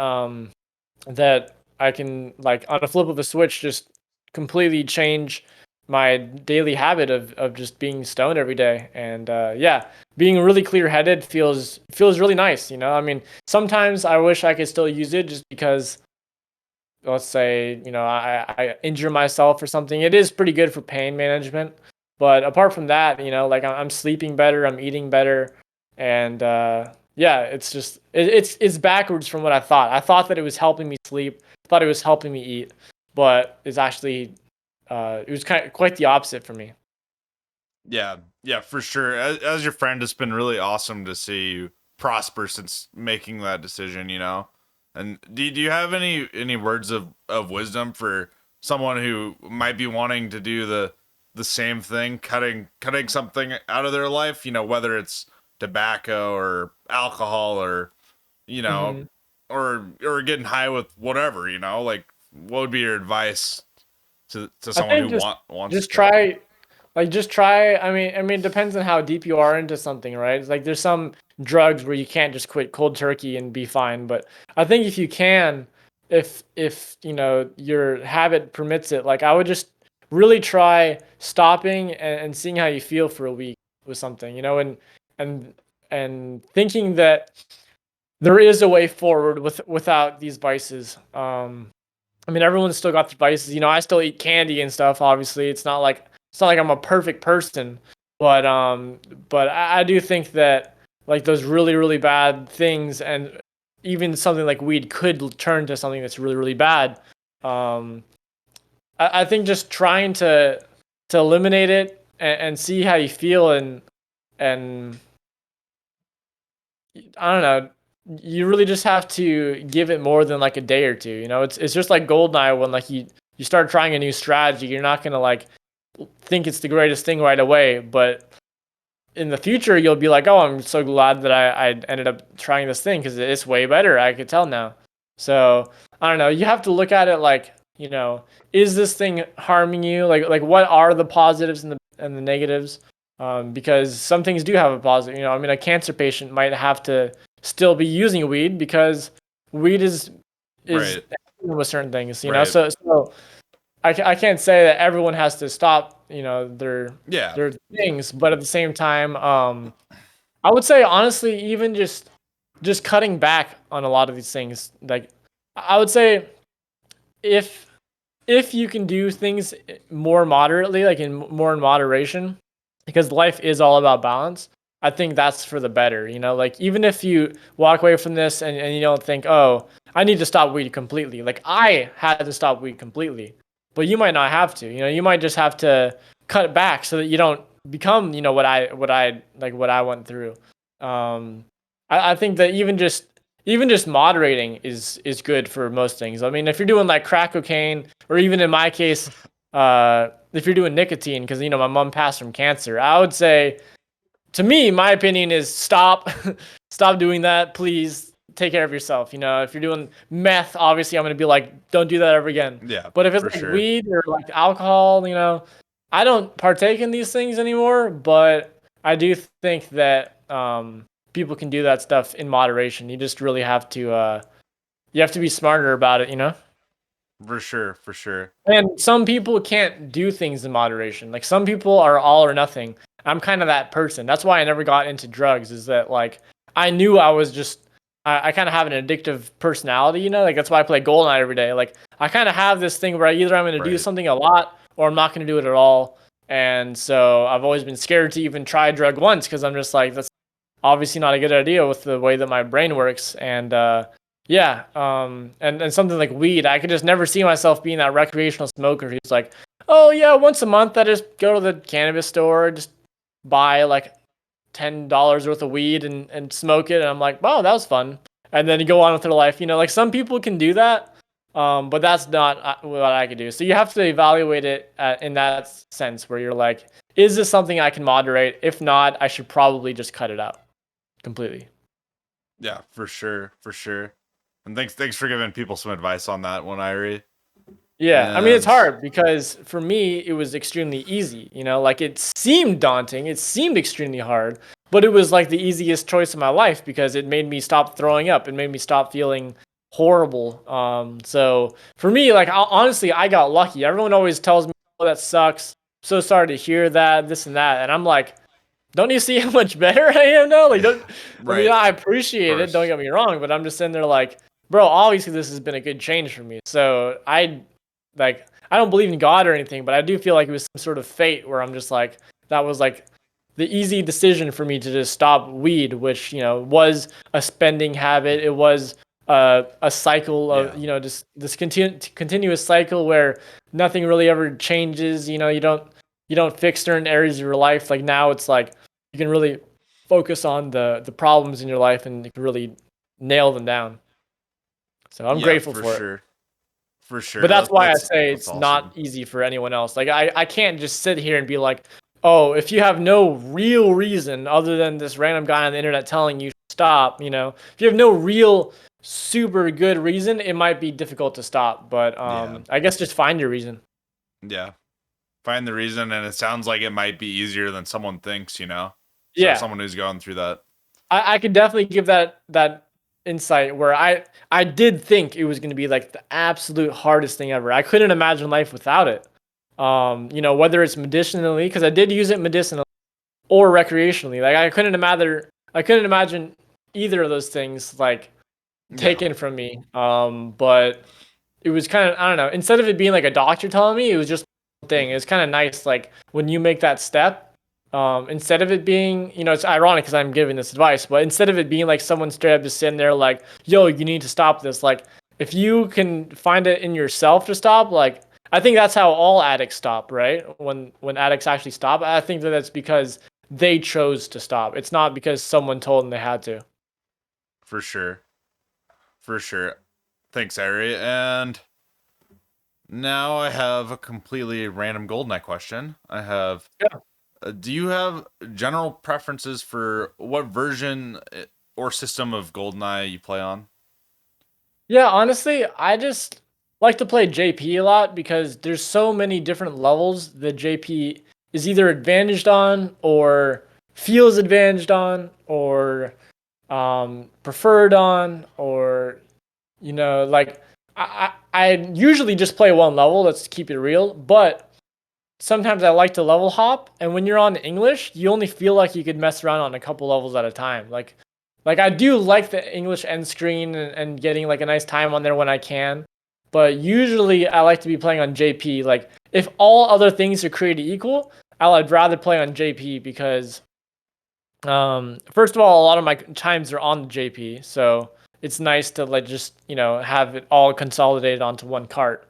I can like on a flip of a switch just completely change my daily habit of just being stoned every day. And yeah, being really clear headed feels really nice. I mean, sometimes I wish I could still use it just because, let's say, I injure myself or something. It is pretty good for pain management. But apart from that, like I'm sleeping better, I'm eating better, and yeah, it's just it's backwards from what I thought. I thought that it was helping me sleep, thought it was helping me eat, but it's actually it was quite the opposite for me. Yeah, yeah, for sure. As your friend, it's been really awesome to see you prosper since making that decision. And do you have any words of wisdom for someone who might be wanting to do the same thing, cutting something out of their life? Whether it's tobacco or alcohol or you know, hmm or getting high with whatever. Like what would be your advice to I someone think who wants to just cut? try just try. I mean, it depends on how deep you are into something, right? It's like there's some drugs where you can't just quit cold turkey and be fine. But I think if you can, if your habit permits it, like I would just really try stopping and seeing how you feel for a week with something, and and thinking that there is a way forward without these vices. I mean, everyone's still got their vices. I still eat candy and stuff. Obviously, it's not like I'm a perfect person, but I do think that like those really really bad things, and even something like weed could turn to something that's really really bad. Um, I think just trying to eliminate it and see how you feel, and I don't know. You really just have to give it more than like a day or two. It's just like Goldeneye when like you start trying a new strategy. You're not gonna like think it's the greatest thing right away, but in the future you'll be like, oh, I'm so glad that I ended up trying this thing because it's way better. I could tell now. So I don't know. You have to look at it like, is this thing harming you? Like what are the positives and the negatives? Because some things do have a positive. I mean, a cancer patient might have to still be using weed because weed is Right, with certain things. right. So I can't say that everyone has to stop, Yeah, their things, but at the same time, I would say honestly, even just cutting back on a lot of these things, like I would say if if you can do things more moderately, like more in moderation, because life is all about balance. I think that's for the better. Like even if you walk away from this and you don't think, oh, I need to stop weed completely. Like I had to stop weed completely, but you might not have to. You might just have to cut it back so that you don't become, what I went through. Um, I think that even just moderating is good for most things. I mean, if you're doing like crack cocaine, or even in my case, if you're doing nicotine, because my mom passed from cancer, I would say, to me, my opinion is stop, stop doing that. Please take care of yourself. If you're doing meth, obviously I'm gonna be like, don't do that ever again. yeah, But if it's for like sure. weed or like alcohol, I don't partake in these things anymore. But I do think that people can do that stuff in moderation. You just really have to be smarter about it. For sure, for sure. And some people can't do things in moderation. Like some people are all or nothing. I'm kind of that person. That's why I never got into drugs, is that like I knew I was just I kind of have an addictive personality. Like that's why I play Goldeneye every day. Like I kind of have this thing where either I'm going to do Right. something a lot or I'm not going to do it at all. And so I've always been scared to even try a drug once because I'm just like, that's obviously not a good idea with the way that my brain works. And yeah, and something like weed, I could just never see myself being that recreational smoker who's like, oh yeah, once a month I just go to the cannabis store, just buy like $10 worth of weed and smoke it, and I'm like, wow, that was fun. And then you go on with their life. Like some people can do that, but that's not what I could do. So you have to evaluate it in that sense, where you're like, is this something I can moderate? If not, I should probably just cut it out completely. Yeah, for sure, for sure. And thanks for giving people some advice on that one, Irie. Yeah, I mean it's And hard because for me it was extremely easy. Like it seemed daunting, it seemed extremely hard, but it was like the easiest choice of my life because it made me stop throwing up. It made me stop feeling horrible. So for me, like honestly, I got lucky. Everyone always tells me, "Oh, that sucks. so sorry to hear that, this and that. And I'm like, don't you see how much better I am now? Like, don't, I mean, Right. I Of appreciate it. Don't course. get me wrong, but I'm just sitting there like, bro, obviously this has been a good change for me. So I don't believe in God or anything, but I do feel like it was some sort of fate where I'm just like, that was like the easy decision for me to just stop weed, which, was a spending habit. It was a cycle of, Yeah. just this continuous cycle where nothing really ever changes. You don't fix certain areas of your life. Like now it's like you can really focus on the problems in your life and you can really nail them down. So I'm Yeah, grateful for for it. sure. For But sure. that's why I say That's it's not awesome. easy for anyone else. Like I can't just sit here and be like, oh, if you have no real reason other than this random guy on the internet telling you stop, if you have no real super good reason, it might be difficult to stop. But Yeah. I guess just find your reason. Yeah. Find the reason, and it sounds like it might be easier than someone thinks, you know? So Yeah. someone who's going through that. I could definitely give that insight where I did think it was going to be like the absolute hardest thing ever. I couldn't imagine life without it. Whether it's medicinally, because I did use it medicinally or recreationally. Like I couldn't imagine either of those things like Yeah. taken from me. But it was kind of, I don't know. Instead of it being like a doctor telling me, it was just a thing. It's kind of nice, like when you make that step. Instead of it being, it's ironic because I'm giving this advice, but instead of it being like someone straight up just sitting there like, "Yo, you need to stop this." Like, if you can find it in yourself to stop, like, I think that's how all addicts stop, right? When addicts actually stop, I think that that's because they chose to stop. It's not because someone told them they had to. For sure. For sure. Thanks, Ari. And now I have a completely random GoldenEye question. I have do you have general preferences for what version or system of GoldenEye you play on? Yeah, honestly, I just like to play JP a lot because there's so many different levels that JP is either advantaged on or feels advantaged on or preferred on or like I usually just play one level. Let's keep it real, but sometimes I like to level hop, and when you're on English, you only feel like you could mess around on a couple levels at a time. Like I do like the English end screen and getting like a nice time on there when I can, but usually I like to be playing on JP. Like if all other things are created equal, I'd rather play on JP because first of all, a lot of my times are on the JP, so it's nice to like just have it all consolidated onto one cart.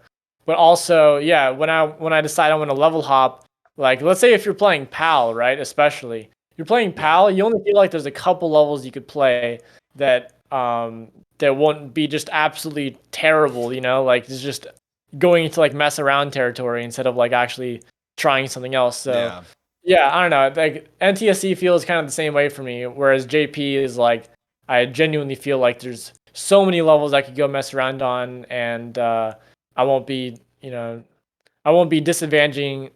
But also, yeah, when I decide I want to level hop, like let's say if you're playing PAL, right? Especially you're playing Yeah. PAL, you only feel like there's a couple levels you could play that that won't be just absolutely terrible. Like it's just going into like mess around territory instead of like actually trying something else. So Yeah. yeah, I don't know. Like NTSC feels kind of the same way for me, whereas JP is like I genuinely feel like there's so many levels I could go mess around on, and I won't be, I won't be disadvantaging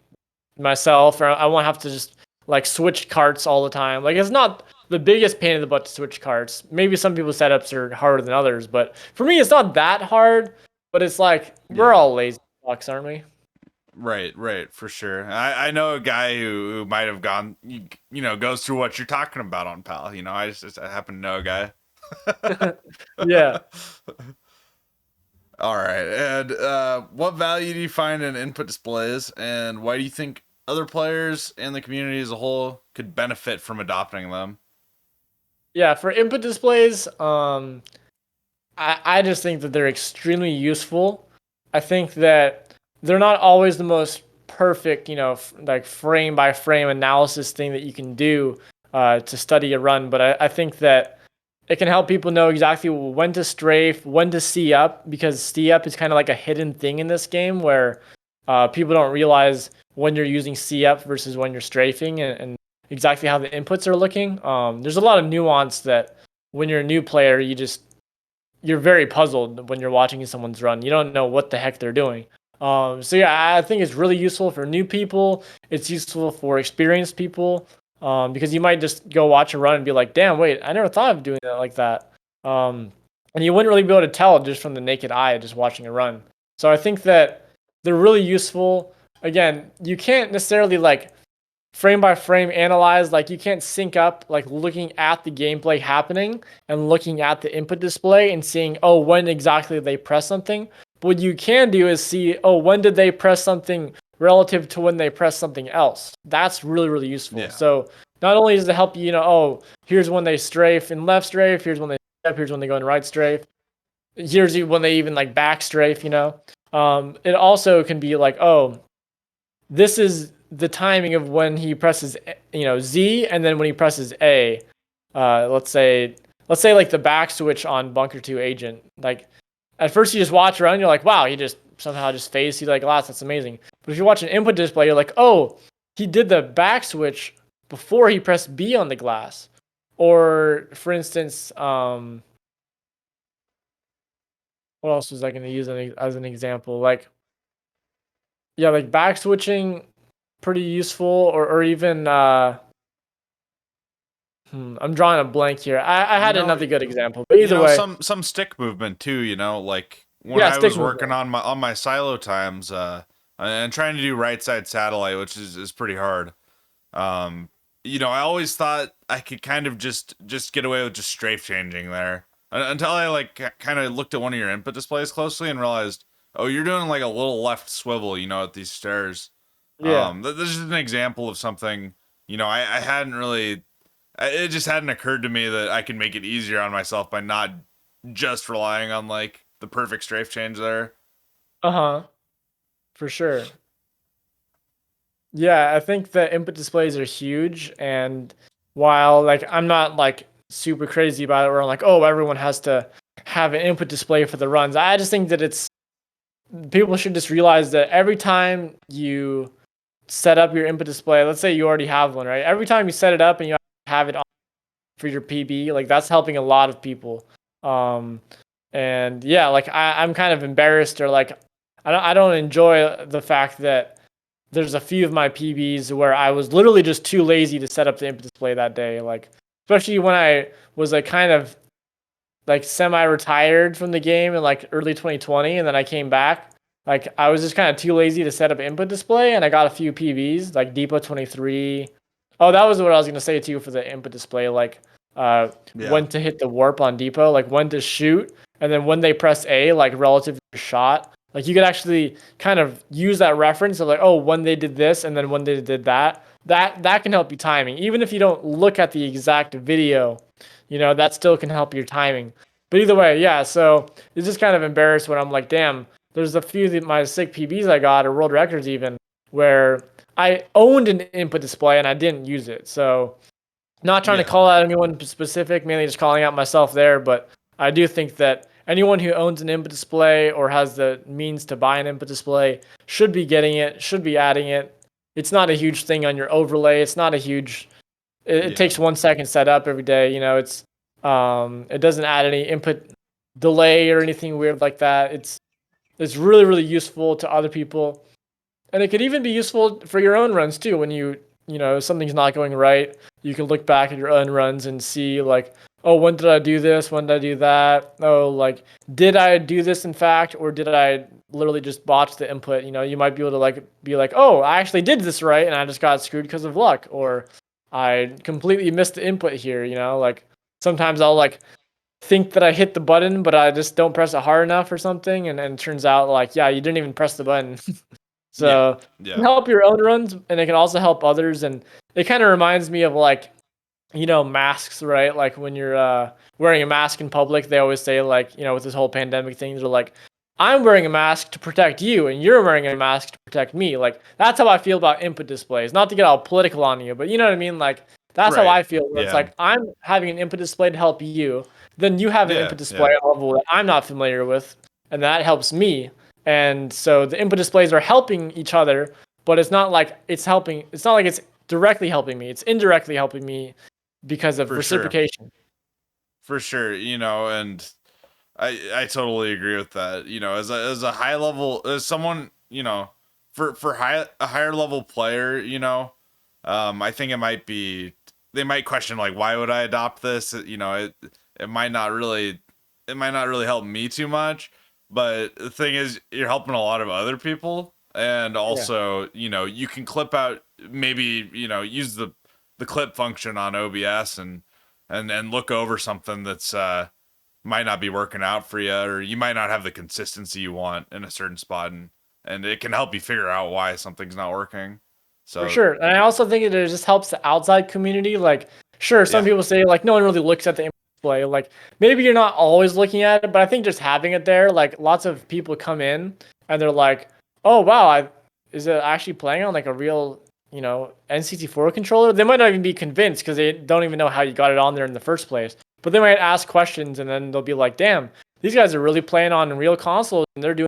myself, or I won't have to just like switch carts all the time. Like it's not the biggest pain in the butt to switch carts. Maybe some people's setups are harder than others, but for me, it's not that hard. But it's like we're Yeah. all lazy fucks, aren't we? Right, right, for sure. I know a guy who might have gone, goes through what you're talking about on PAL. I happen to know a guy. Yeah. All right. And what value do you find in input displays, and why do you think other players and the community as a whole could benefit from adopting them? Yeah, for input displays, I just think that they're extremely useful. I think that they're not always the most perfect, like frame by frame analysis thing that you can do to study a run, but I think that it can help people know exactly when to strafe, when to see up, because see up is kind of like a hidden thing in this game where people don't realize when you're using see up versus when you're strafing and exactly how the inputs are looking. There's a lot of nuance that when you're a new player, you're very puzzled when you're watching someone's run. You don't know what the heck they're doing. So yeah, I think it's really useful for new people. It's useful for experienced people because you might just go watch a run and be like, "Damn, wait, I never thought of doing that like that." And you wouldn't really be able to tell just from the naked eye, just watching a run. So I think that they're really useful. again, you can't necessarily like frame by frame analyze, like you can't sync up like looking at the gameplay happening and looking at the input display and seeing, oh, when exactly they press something. But what you can do is see, oh, when did they press something relative to when they press something else. That's really, really useful. Yeah. So not only does it help you, oh, here's when they strafe in left strafe, here's when they step, here's when they go in right strafe, here's when they even like back strafe. It also can be like, oh, this is the timing of when he presses, Z, and then when he presses A. Let's say like the back switch on Bunker 2 Agent. Like at first you just watch around, you're like, wow, he just somehow just phased through that glass. That's amazing. But if you watch an input display, you're like, oh, he did the back switch before he pressed B on the glass. Or for instance, what else was I going to use as an example? Like, yeah, like back switching, pretty useful, or even I'm drawing a blank here. I You had know, another good example, but either way, some stick movement too, like when yeah, I stick was working movement. on my silo times, and trying to do right side satellite, which is pretty hard. Um, I always thought I could kind of just get away with just strafe changing there until I like kind of looked at one of your input displays closely and realized, oh, you're doing like a little left swivel, at these stairs. Yeah. This is an example of something, I hadn't really, it just hadn't occurred to me that I could make it easier on myself by not just relying on like the perfect strafe change there. Uh huh. For sure. Yeah, I think the input displays are huge, and while like I'm not like super crazy about it, where I'm like, oh, everyone has to have an input display for the runs. I just think that it's people should just realize that every time you set up your input display, let's say you already have one, right? Every time you set it up and you have it on for your PB, like that's helping a lot of people. Um, and yeah, like I'm kind of embarrassed, or like I don't enjoy the fact that there's a few of my PBs where I was literally just too lazy to set up the input display that day. Like especially when I was like kind of like semi-retired from the game in like early 2020, and then I came back. Like I was just kind of too lazy to set up input display, and I got a few PBs like Depot 23. Oh, that was what I was gonna say too for the input display. Like Yeah. when to hit the warp on Depot, like when to shoot, and then when they press A, like relative to your shot. Like you could actually kind of use that reference of like, oh, when they did this and then when they did that. That can help you timing, even if you don't look at the exact video. That still can help your timing. But either way, yeah. So it's just kind of embarrassed when I'm like, damn, there's a few of my sick PBs I got, or world records even, where I owned an input display and I didn't use it. So not trying to Yeah. call out anyone specific, mainly just calling out myself there. But I do think that anyone who owns an input display or has the means to buy an input display should be getting it, should be adding it. It's not a huge thing on your overlay. It's not a huge. It Yeah. takes 1 second set up every day. It doesn't add any input delay or anything weird like that. It's really, really useful to other people, and it could even be useful for your own runs too. When something's not going right, you can look back at your own runs and see like, oh, when did I do this? When did I do that? Oh, like, did I do this in fact, or did I literally just botch the input? You might be able to like be like, oh, I actually did this right, and I just got screwed because of luck, or I completely missed the input here. Like sometimes I'll like think that I hit the button, but I just don't press it hard enough or something, and it turns out like, yeah, you didn't even press the button. Yeah. So it can Yeah. help your own runs, and it can also help others. And it kind of reminds me of like, masks, right? Like when you're wearing a mask in public, they always say like, with this whole pandemic thing, they're like, I'm wearing a mask to protect you, and you're wearing a mask to protect me. Like that's how I feel about input displays. Not to get all political on you, but you know what I mean? Like that's how Right. I feel. Where it's Yeah. like I'm having an input display to help you, then you have an Yeah. input display Yeah. at a level that I'm not familiar with, and that helps me. And so the input displays are helping each other, but it's not like it's helping. It's not like it's directly helping me. It's indirectly helping me because of For sure. reciprocation. For sure. And I totally agree with that. As a high level, as someone, for a higher level player, I think they might question like, why would I adopt this? It might not really, it might not really help me too much. But the thing is, you're helping a lot of other people. and Yeah. also you can clip out, maybe use the clip function on OBS and look over something that's might not be working out for you, or you might not have the consistency you want in a certain spot, and it can help you figure out why something's not working. For So sure. And I also think it just helps the outside community. Like, sure, some yeah, people say like no one really looks at the input display. Like maybe you're not always looking at it, but I think just having it there, like lots of people come in and they're like, oh wow, is it actually playing on like a real, NCT4 controller? They might not even be convinced because they don't even know how you got it on there in the first place. But they might ask questions and then they'll be like, damn, these guys are really playing on real consoles and they're doing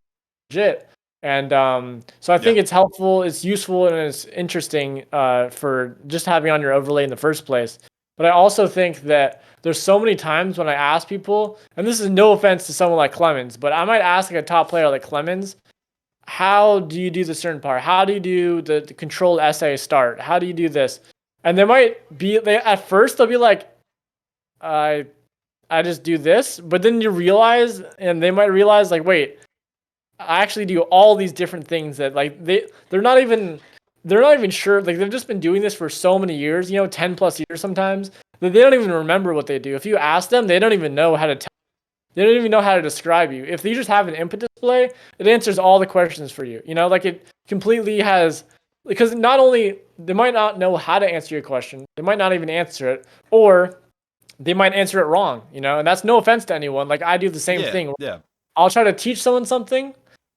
legit. And so I yeah, think it's helpful, it's useful, and it's interesting for just having on your overlay in the first place. But I also think that there's so many times when I ask people, and this is no offense to someone like Clemens, but I might ask like a top player like Clemens, how do you do the certain part? How do you do the controlled SA start? How do you do this? And they might be, at first they'll be like, I I just do this, but then you realize, and they might realize like, wait, I actually do all these different things that like they're not even sure, like they've just been doing this for so many years, 10 plus years sometimes, that they don't even remember what they do. If you ask them, they don't even know how to tell. They don't even know how to describe you. If you just have an input display, it answers all the questions for you. Like it completely has, because not only they might not know how to answer your question, they might not even answer it, or they might answer it wrong, and that's no offense to anyone. Like I do the same yeah, thing. yeah, I'll try to teach someone something,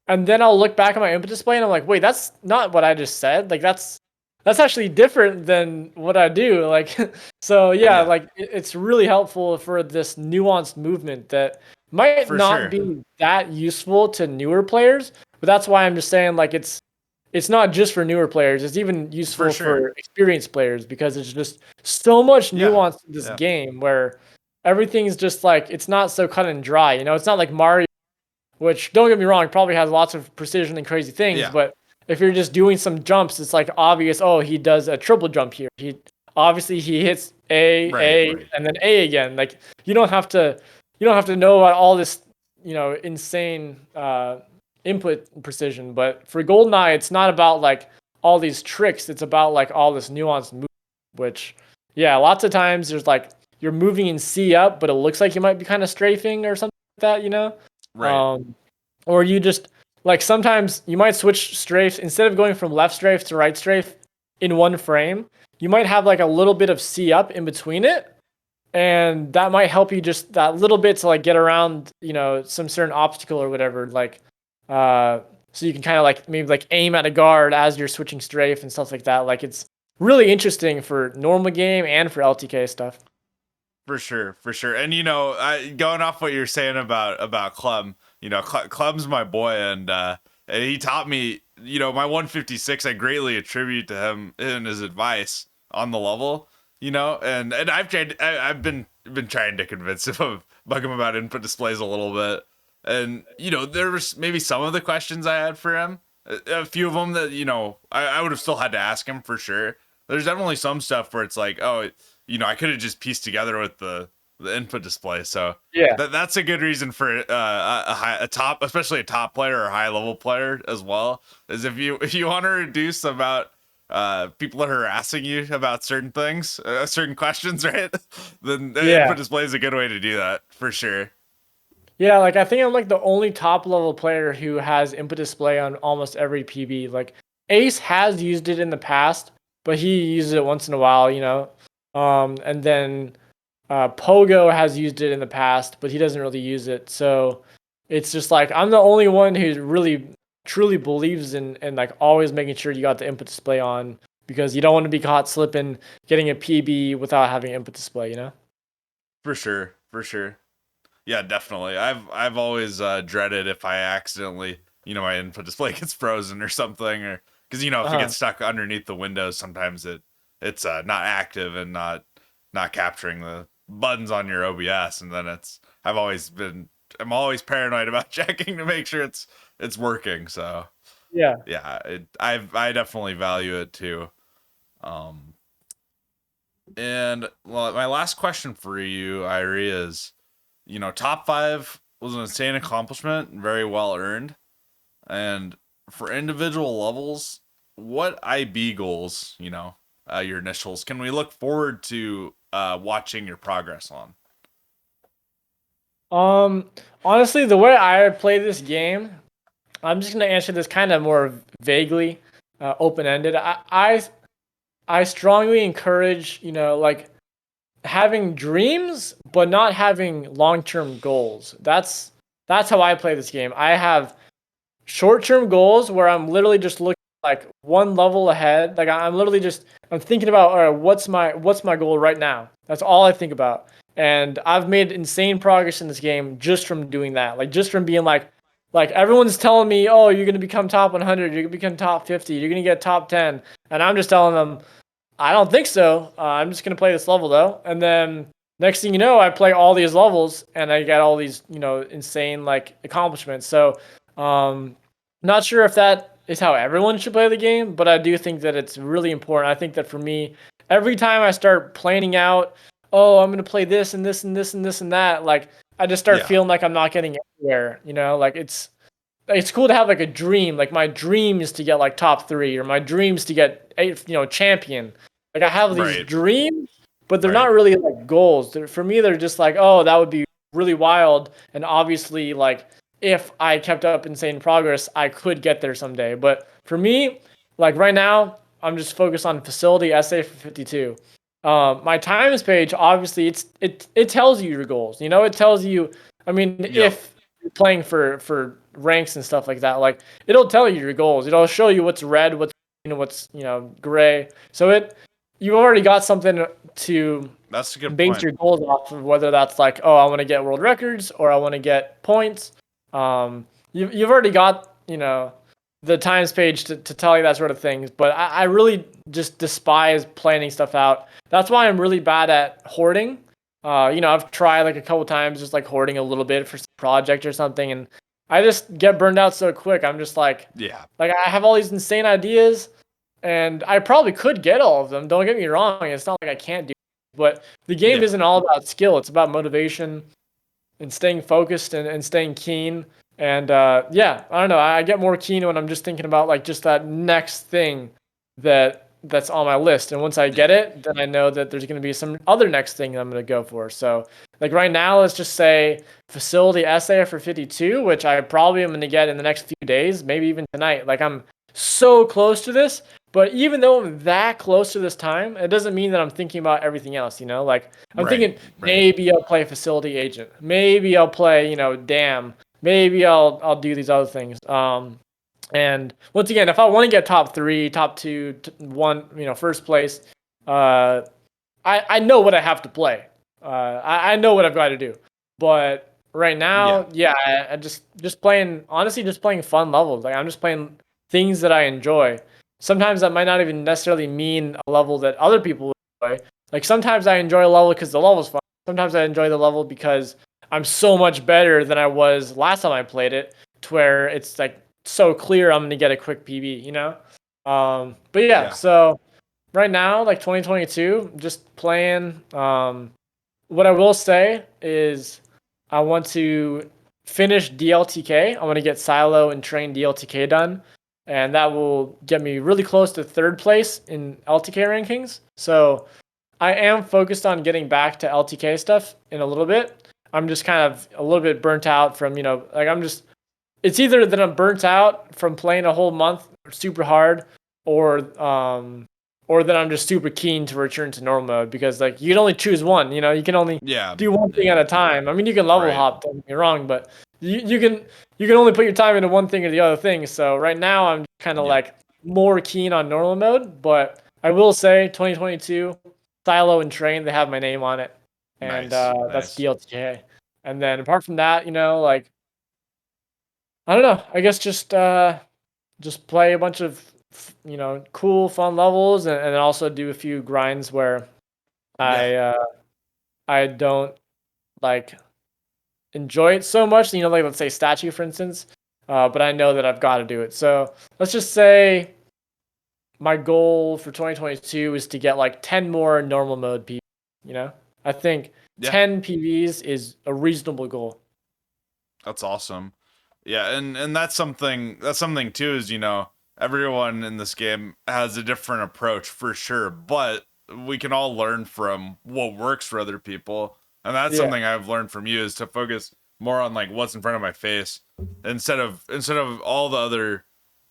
and then I'll look back at my input display and I'm like, wait, that's not what I just said. Like that's actually different than what I do. Like so yeah, yeah, like it's really helpful for this nuanced movement that might for not sure, be that useful to newer players, but that's why I'm just saying like it's not just for newer players. It's even for useful sure. for experienced players because it's just so much Yeah, nuance to this yeah, game where everything's just like it's not so cut and dry. It's not like Mario, which don't get me wrong, probably has lots of precision and crazy things, yeah. but if you're just doing some jumps, it's like obvious, oh, he does a triple jump here. He hits Right, A, right. and then A again. Like you don't have to know about all this, insane input precision. But for GoldenEye, it's not about like all these tricks. It's about like all this nuanced movement, which yeah, lots of times there's like you're moving in C up, but it looks like you might be kind of strafing or something like that. Right. Um, or you just like sometimes you might switch strafes instead of going from left strafe to right strafe in one frame. You might have like a little bit of C up in between it, and that might help you just that little bit to like get around, some certain obstacle or whatever. Like, so you can kind of like maybe like aim at a guard as you're switching strafe and stuff like that. Like it's really interesting for normal game and for LTK stuff. For sure, for sure. And going off what you're saying about Clem, Clem's my boy, and he taught me, my 156. I greatly attribute to him and his advice on the level, and I've been trying to convince him of bug him about input displays a little bit, and there was maybe some of the questions I had for him, a few of them that I would have still had to ask him for sure. There's definitely some stuff where it's like, oh, I could have just pieced together with the input display. So Yeah. that's a good reason for a top, especially a top player or a high level player as well. Is if you want to reduce about people that are harassing you about certain things, certain questions, right? Then the Yeah. input display is a good way to do that for sure. Yeah, like I think I'm like the only top level player who has input display on almost every PB. Like Ace has used it in the past, but he uses it once in a while. And then Pogo has used it in the past, but he doesn't really use it. So it's just like I'm the only one who really truly believes in like always making sure you got the input display on because you don't want to be caught slipping getting a PB without having input display. For sure, for sure. Yeah, definitely. I've always dreaded if I accidentally, my input display gets frozen or something, or because if it Uh-huh. gets stuck underneath the windows, sometimes it's not active and not capturing the buttons on your OBS, and then I'm always paranoid about checking to make sure it's working. So Yeah. yeah, I definitely value it too. Um, and well, my last question for you, Irie, is top five was an insane accomplishment, very well earned. And for individual levels, what IB goals, your initials, can we look forward to watching your progress on? Um, Honestly, the way I play this game, I'm just gonna answer this kind of more vaguely, open ended. I strongly encourage, like having dreams, but not having long term goals. That's how I play this game. I have short term goals where I'm literally just looking like one level ahead. Like I'm literally just I'm thinking about, all right, what's my goal right now? That's all I think about. And I've made insane progress in this game just from doing that. Like just from being like everyone's telling me, oh, you're gonna become top 100, you're gonna become top 50, you're gonna get top 10, and I'm just telling them, I don't think so. I'm just gonna play this level though, and then next thing you know, I play all these levels and I get all these insane like accomplishments. So, not sure if that is how everyone should play the game, but I do think that it's really important. I think that for me, every time I start planning out, oh, I'm gonna play this and this and this and this and that, like I just start Yeah, feeling like I'm not getting anywhere. Like it's cool to have like a dream. Like my dream is to get like top three, or my dreams to get champion. Like I have these right, dreams, but they're right. not really like goals. For me, they're just like, oh, that would be really wild. And obviously, like if I kept up insane progress, I could get there someday. But for me, like right now, I'm just focused on facility essay for 52. My times page, obviously, it tells you your goals. It tells you. I mean, Yep, if you're playing for ranks and stuff like that, like it'll tell you your goals. It'll show you what's red, what's gray. So you've already got something to that's a good base point. your goals off of, whether that's like, oh, I want to get world records or I want to get points. You've already got the times page to tell you that sort of things. But I really just despise planning stuff out. That's why I'm really bad at hoarding. I've tried like a couple times just like hoarding a little bit for some project or something, and I just get burned out so quick. I'm just Yeah, like I have all these insane ideas, and I probably could get all of them. Don't get me wrong. It's not like I can't do it. But the game yeah, isn't all about skill. It's about motivation and staying focused and staying keen. And yeah, I don't know. I get more keen when I'm just thinking about like just that next thing that's on my list. And once I get yeah, it, then I know that there's going to be some other next thing I'm going to go for. So like right now, let's just say facility essay for 52, which I probably am going to get in the next few days, maybe even tonight. Like I'm so close to this. But even though I'm that close to this time, it doesn't mean that I'm thinking about everything else. Like I'm right, thinking right. maybe I'll play facility agent. Maybe I'll play, dam. Maybe I'll do these other things. And once again, if I want to get top three, top two, one, first place, uh, I know what I have to play. I know what I've got to do. But right Yeah, now, yeah, I just playing, honestly, just playing fun levels. Like I'm just playing things that I enjoy. Sometimes that might not even necessarily mean a level that other people would enjoy. Like sometimes I enjoy a level because the level's fun. Sometimes I enjoy the level because I'm so much better than I was last time I played it, to where it's like so clear I'm gonna get a quick PB. But yeah, yeah, so right now, like 2022, just playing. What I will say is I want to finish DLTK. I want to get silo and train DLTK done, and that will get me really close to third place in LTK rankings. So I am focused on getting back to LTK stuff in a little bit. I'm just kind of a little bit burnt out from, like it's either that I'm burnt out from playing a whole month super hard, or or that I'm just super keen to return to normal mode, because like you can only choose one. You can only yeah, do one thing at a time. I mean, you can level right. hop, don't get me wrong, but you can only put your time into one thing or the other thing. So right now I'm kind of Yep. like more keen on normal mode, but I will say 2022 silo and train, they have my name on it, and Nice, that's nice. DLTK. And then apart from that, like I don't know. I guess just play a bunch of cool, fun levels, and also do a few grinds where Yeah, I don't like enjoy it so much. Like let's say statue, for instance. But I know that I've got to do it. So let's just say my goal for 2022 is to get like 10 more normal mode PVs. I think yeah, 10 PVs is a reasonable goal. that's awesome. Yeah, and that's something too is, everyone in this game has a different approach for sure, but we can all learn from what works for other people. And that's Yeah. something I've learned from you is to focus more on like what's in front of my face instead of all the other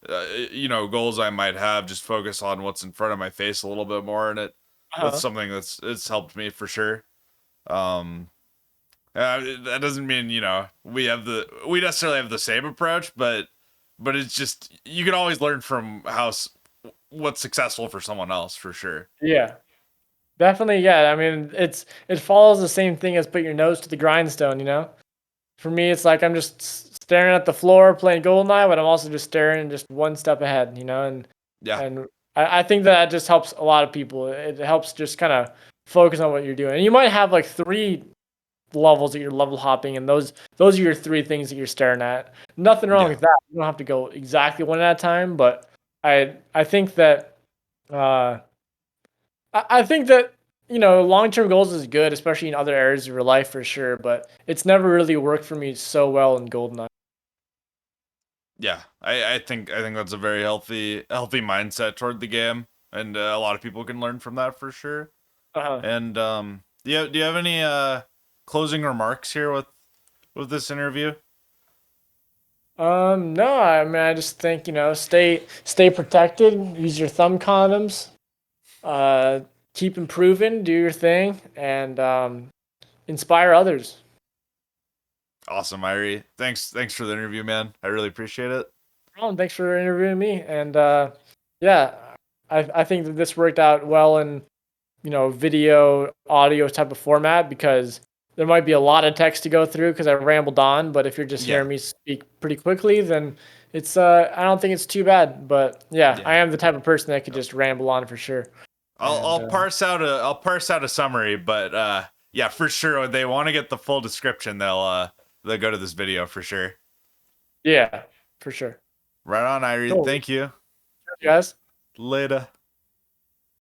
goals I might have, just focus on what's in front of my face a little bit more, and that's Uh-huh. something that's it's helped me for sure. Um that doesn't mean we necessarily have the same approach, but it's just you can always learn from what's successful for someone else for sure. Yeah. Definitely, yeah. I mean, it follows the same thing as put your nose to the grindstone, you know? For me, it's like I'm just staring at the floor playing Goldeneye, but I'm also just staring just one step ahead, you know? Yeah, And I think that just helps a lot of people. It helps just kind of focus on what you're doing. And you might have like three levels that you're level hopping, and those are your three things that you're staring at. Nothing wrong yeah, with that. You don't have to go exactly one at a time, but I think that uh I think that long-term goals is good, especially in other areas of your life for sure, but it's never really worked for me so well in GoldenEye. yeah. I think that's a very healthy mindset toward the game, and a lot of people can learn from that for sure. Uh-huh. And do you have any closing remarks here with this interview? No, I mean, I just think, stay protected, use your thumb condoms, uh, keep improving, do your thing, and inspire others. Awesome, Irie. Thanks for the interview, man. I really appreciate it. Ron, thanks for interviewing me. And yeah, I think that this worked out well in video, audio type of format because there might be a lot of text to go through because I rambled on. But if you're just Yeah, hearing me speak pretty quickly, then it's I don't think it's too bad. But yeah, I yeah. am the type of person that could just ramble on for sure. I'll And parse out a summary, but yeah, for sure when they want to get the full description, they'll go to this video for sure. yeah, for sure. Right on, Irie. Cool, Thank you. guys. Later.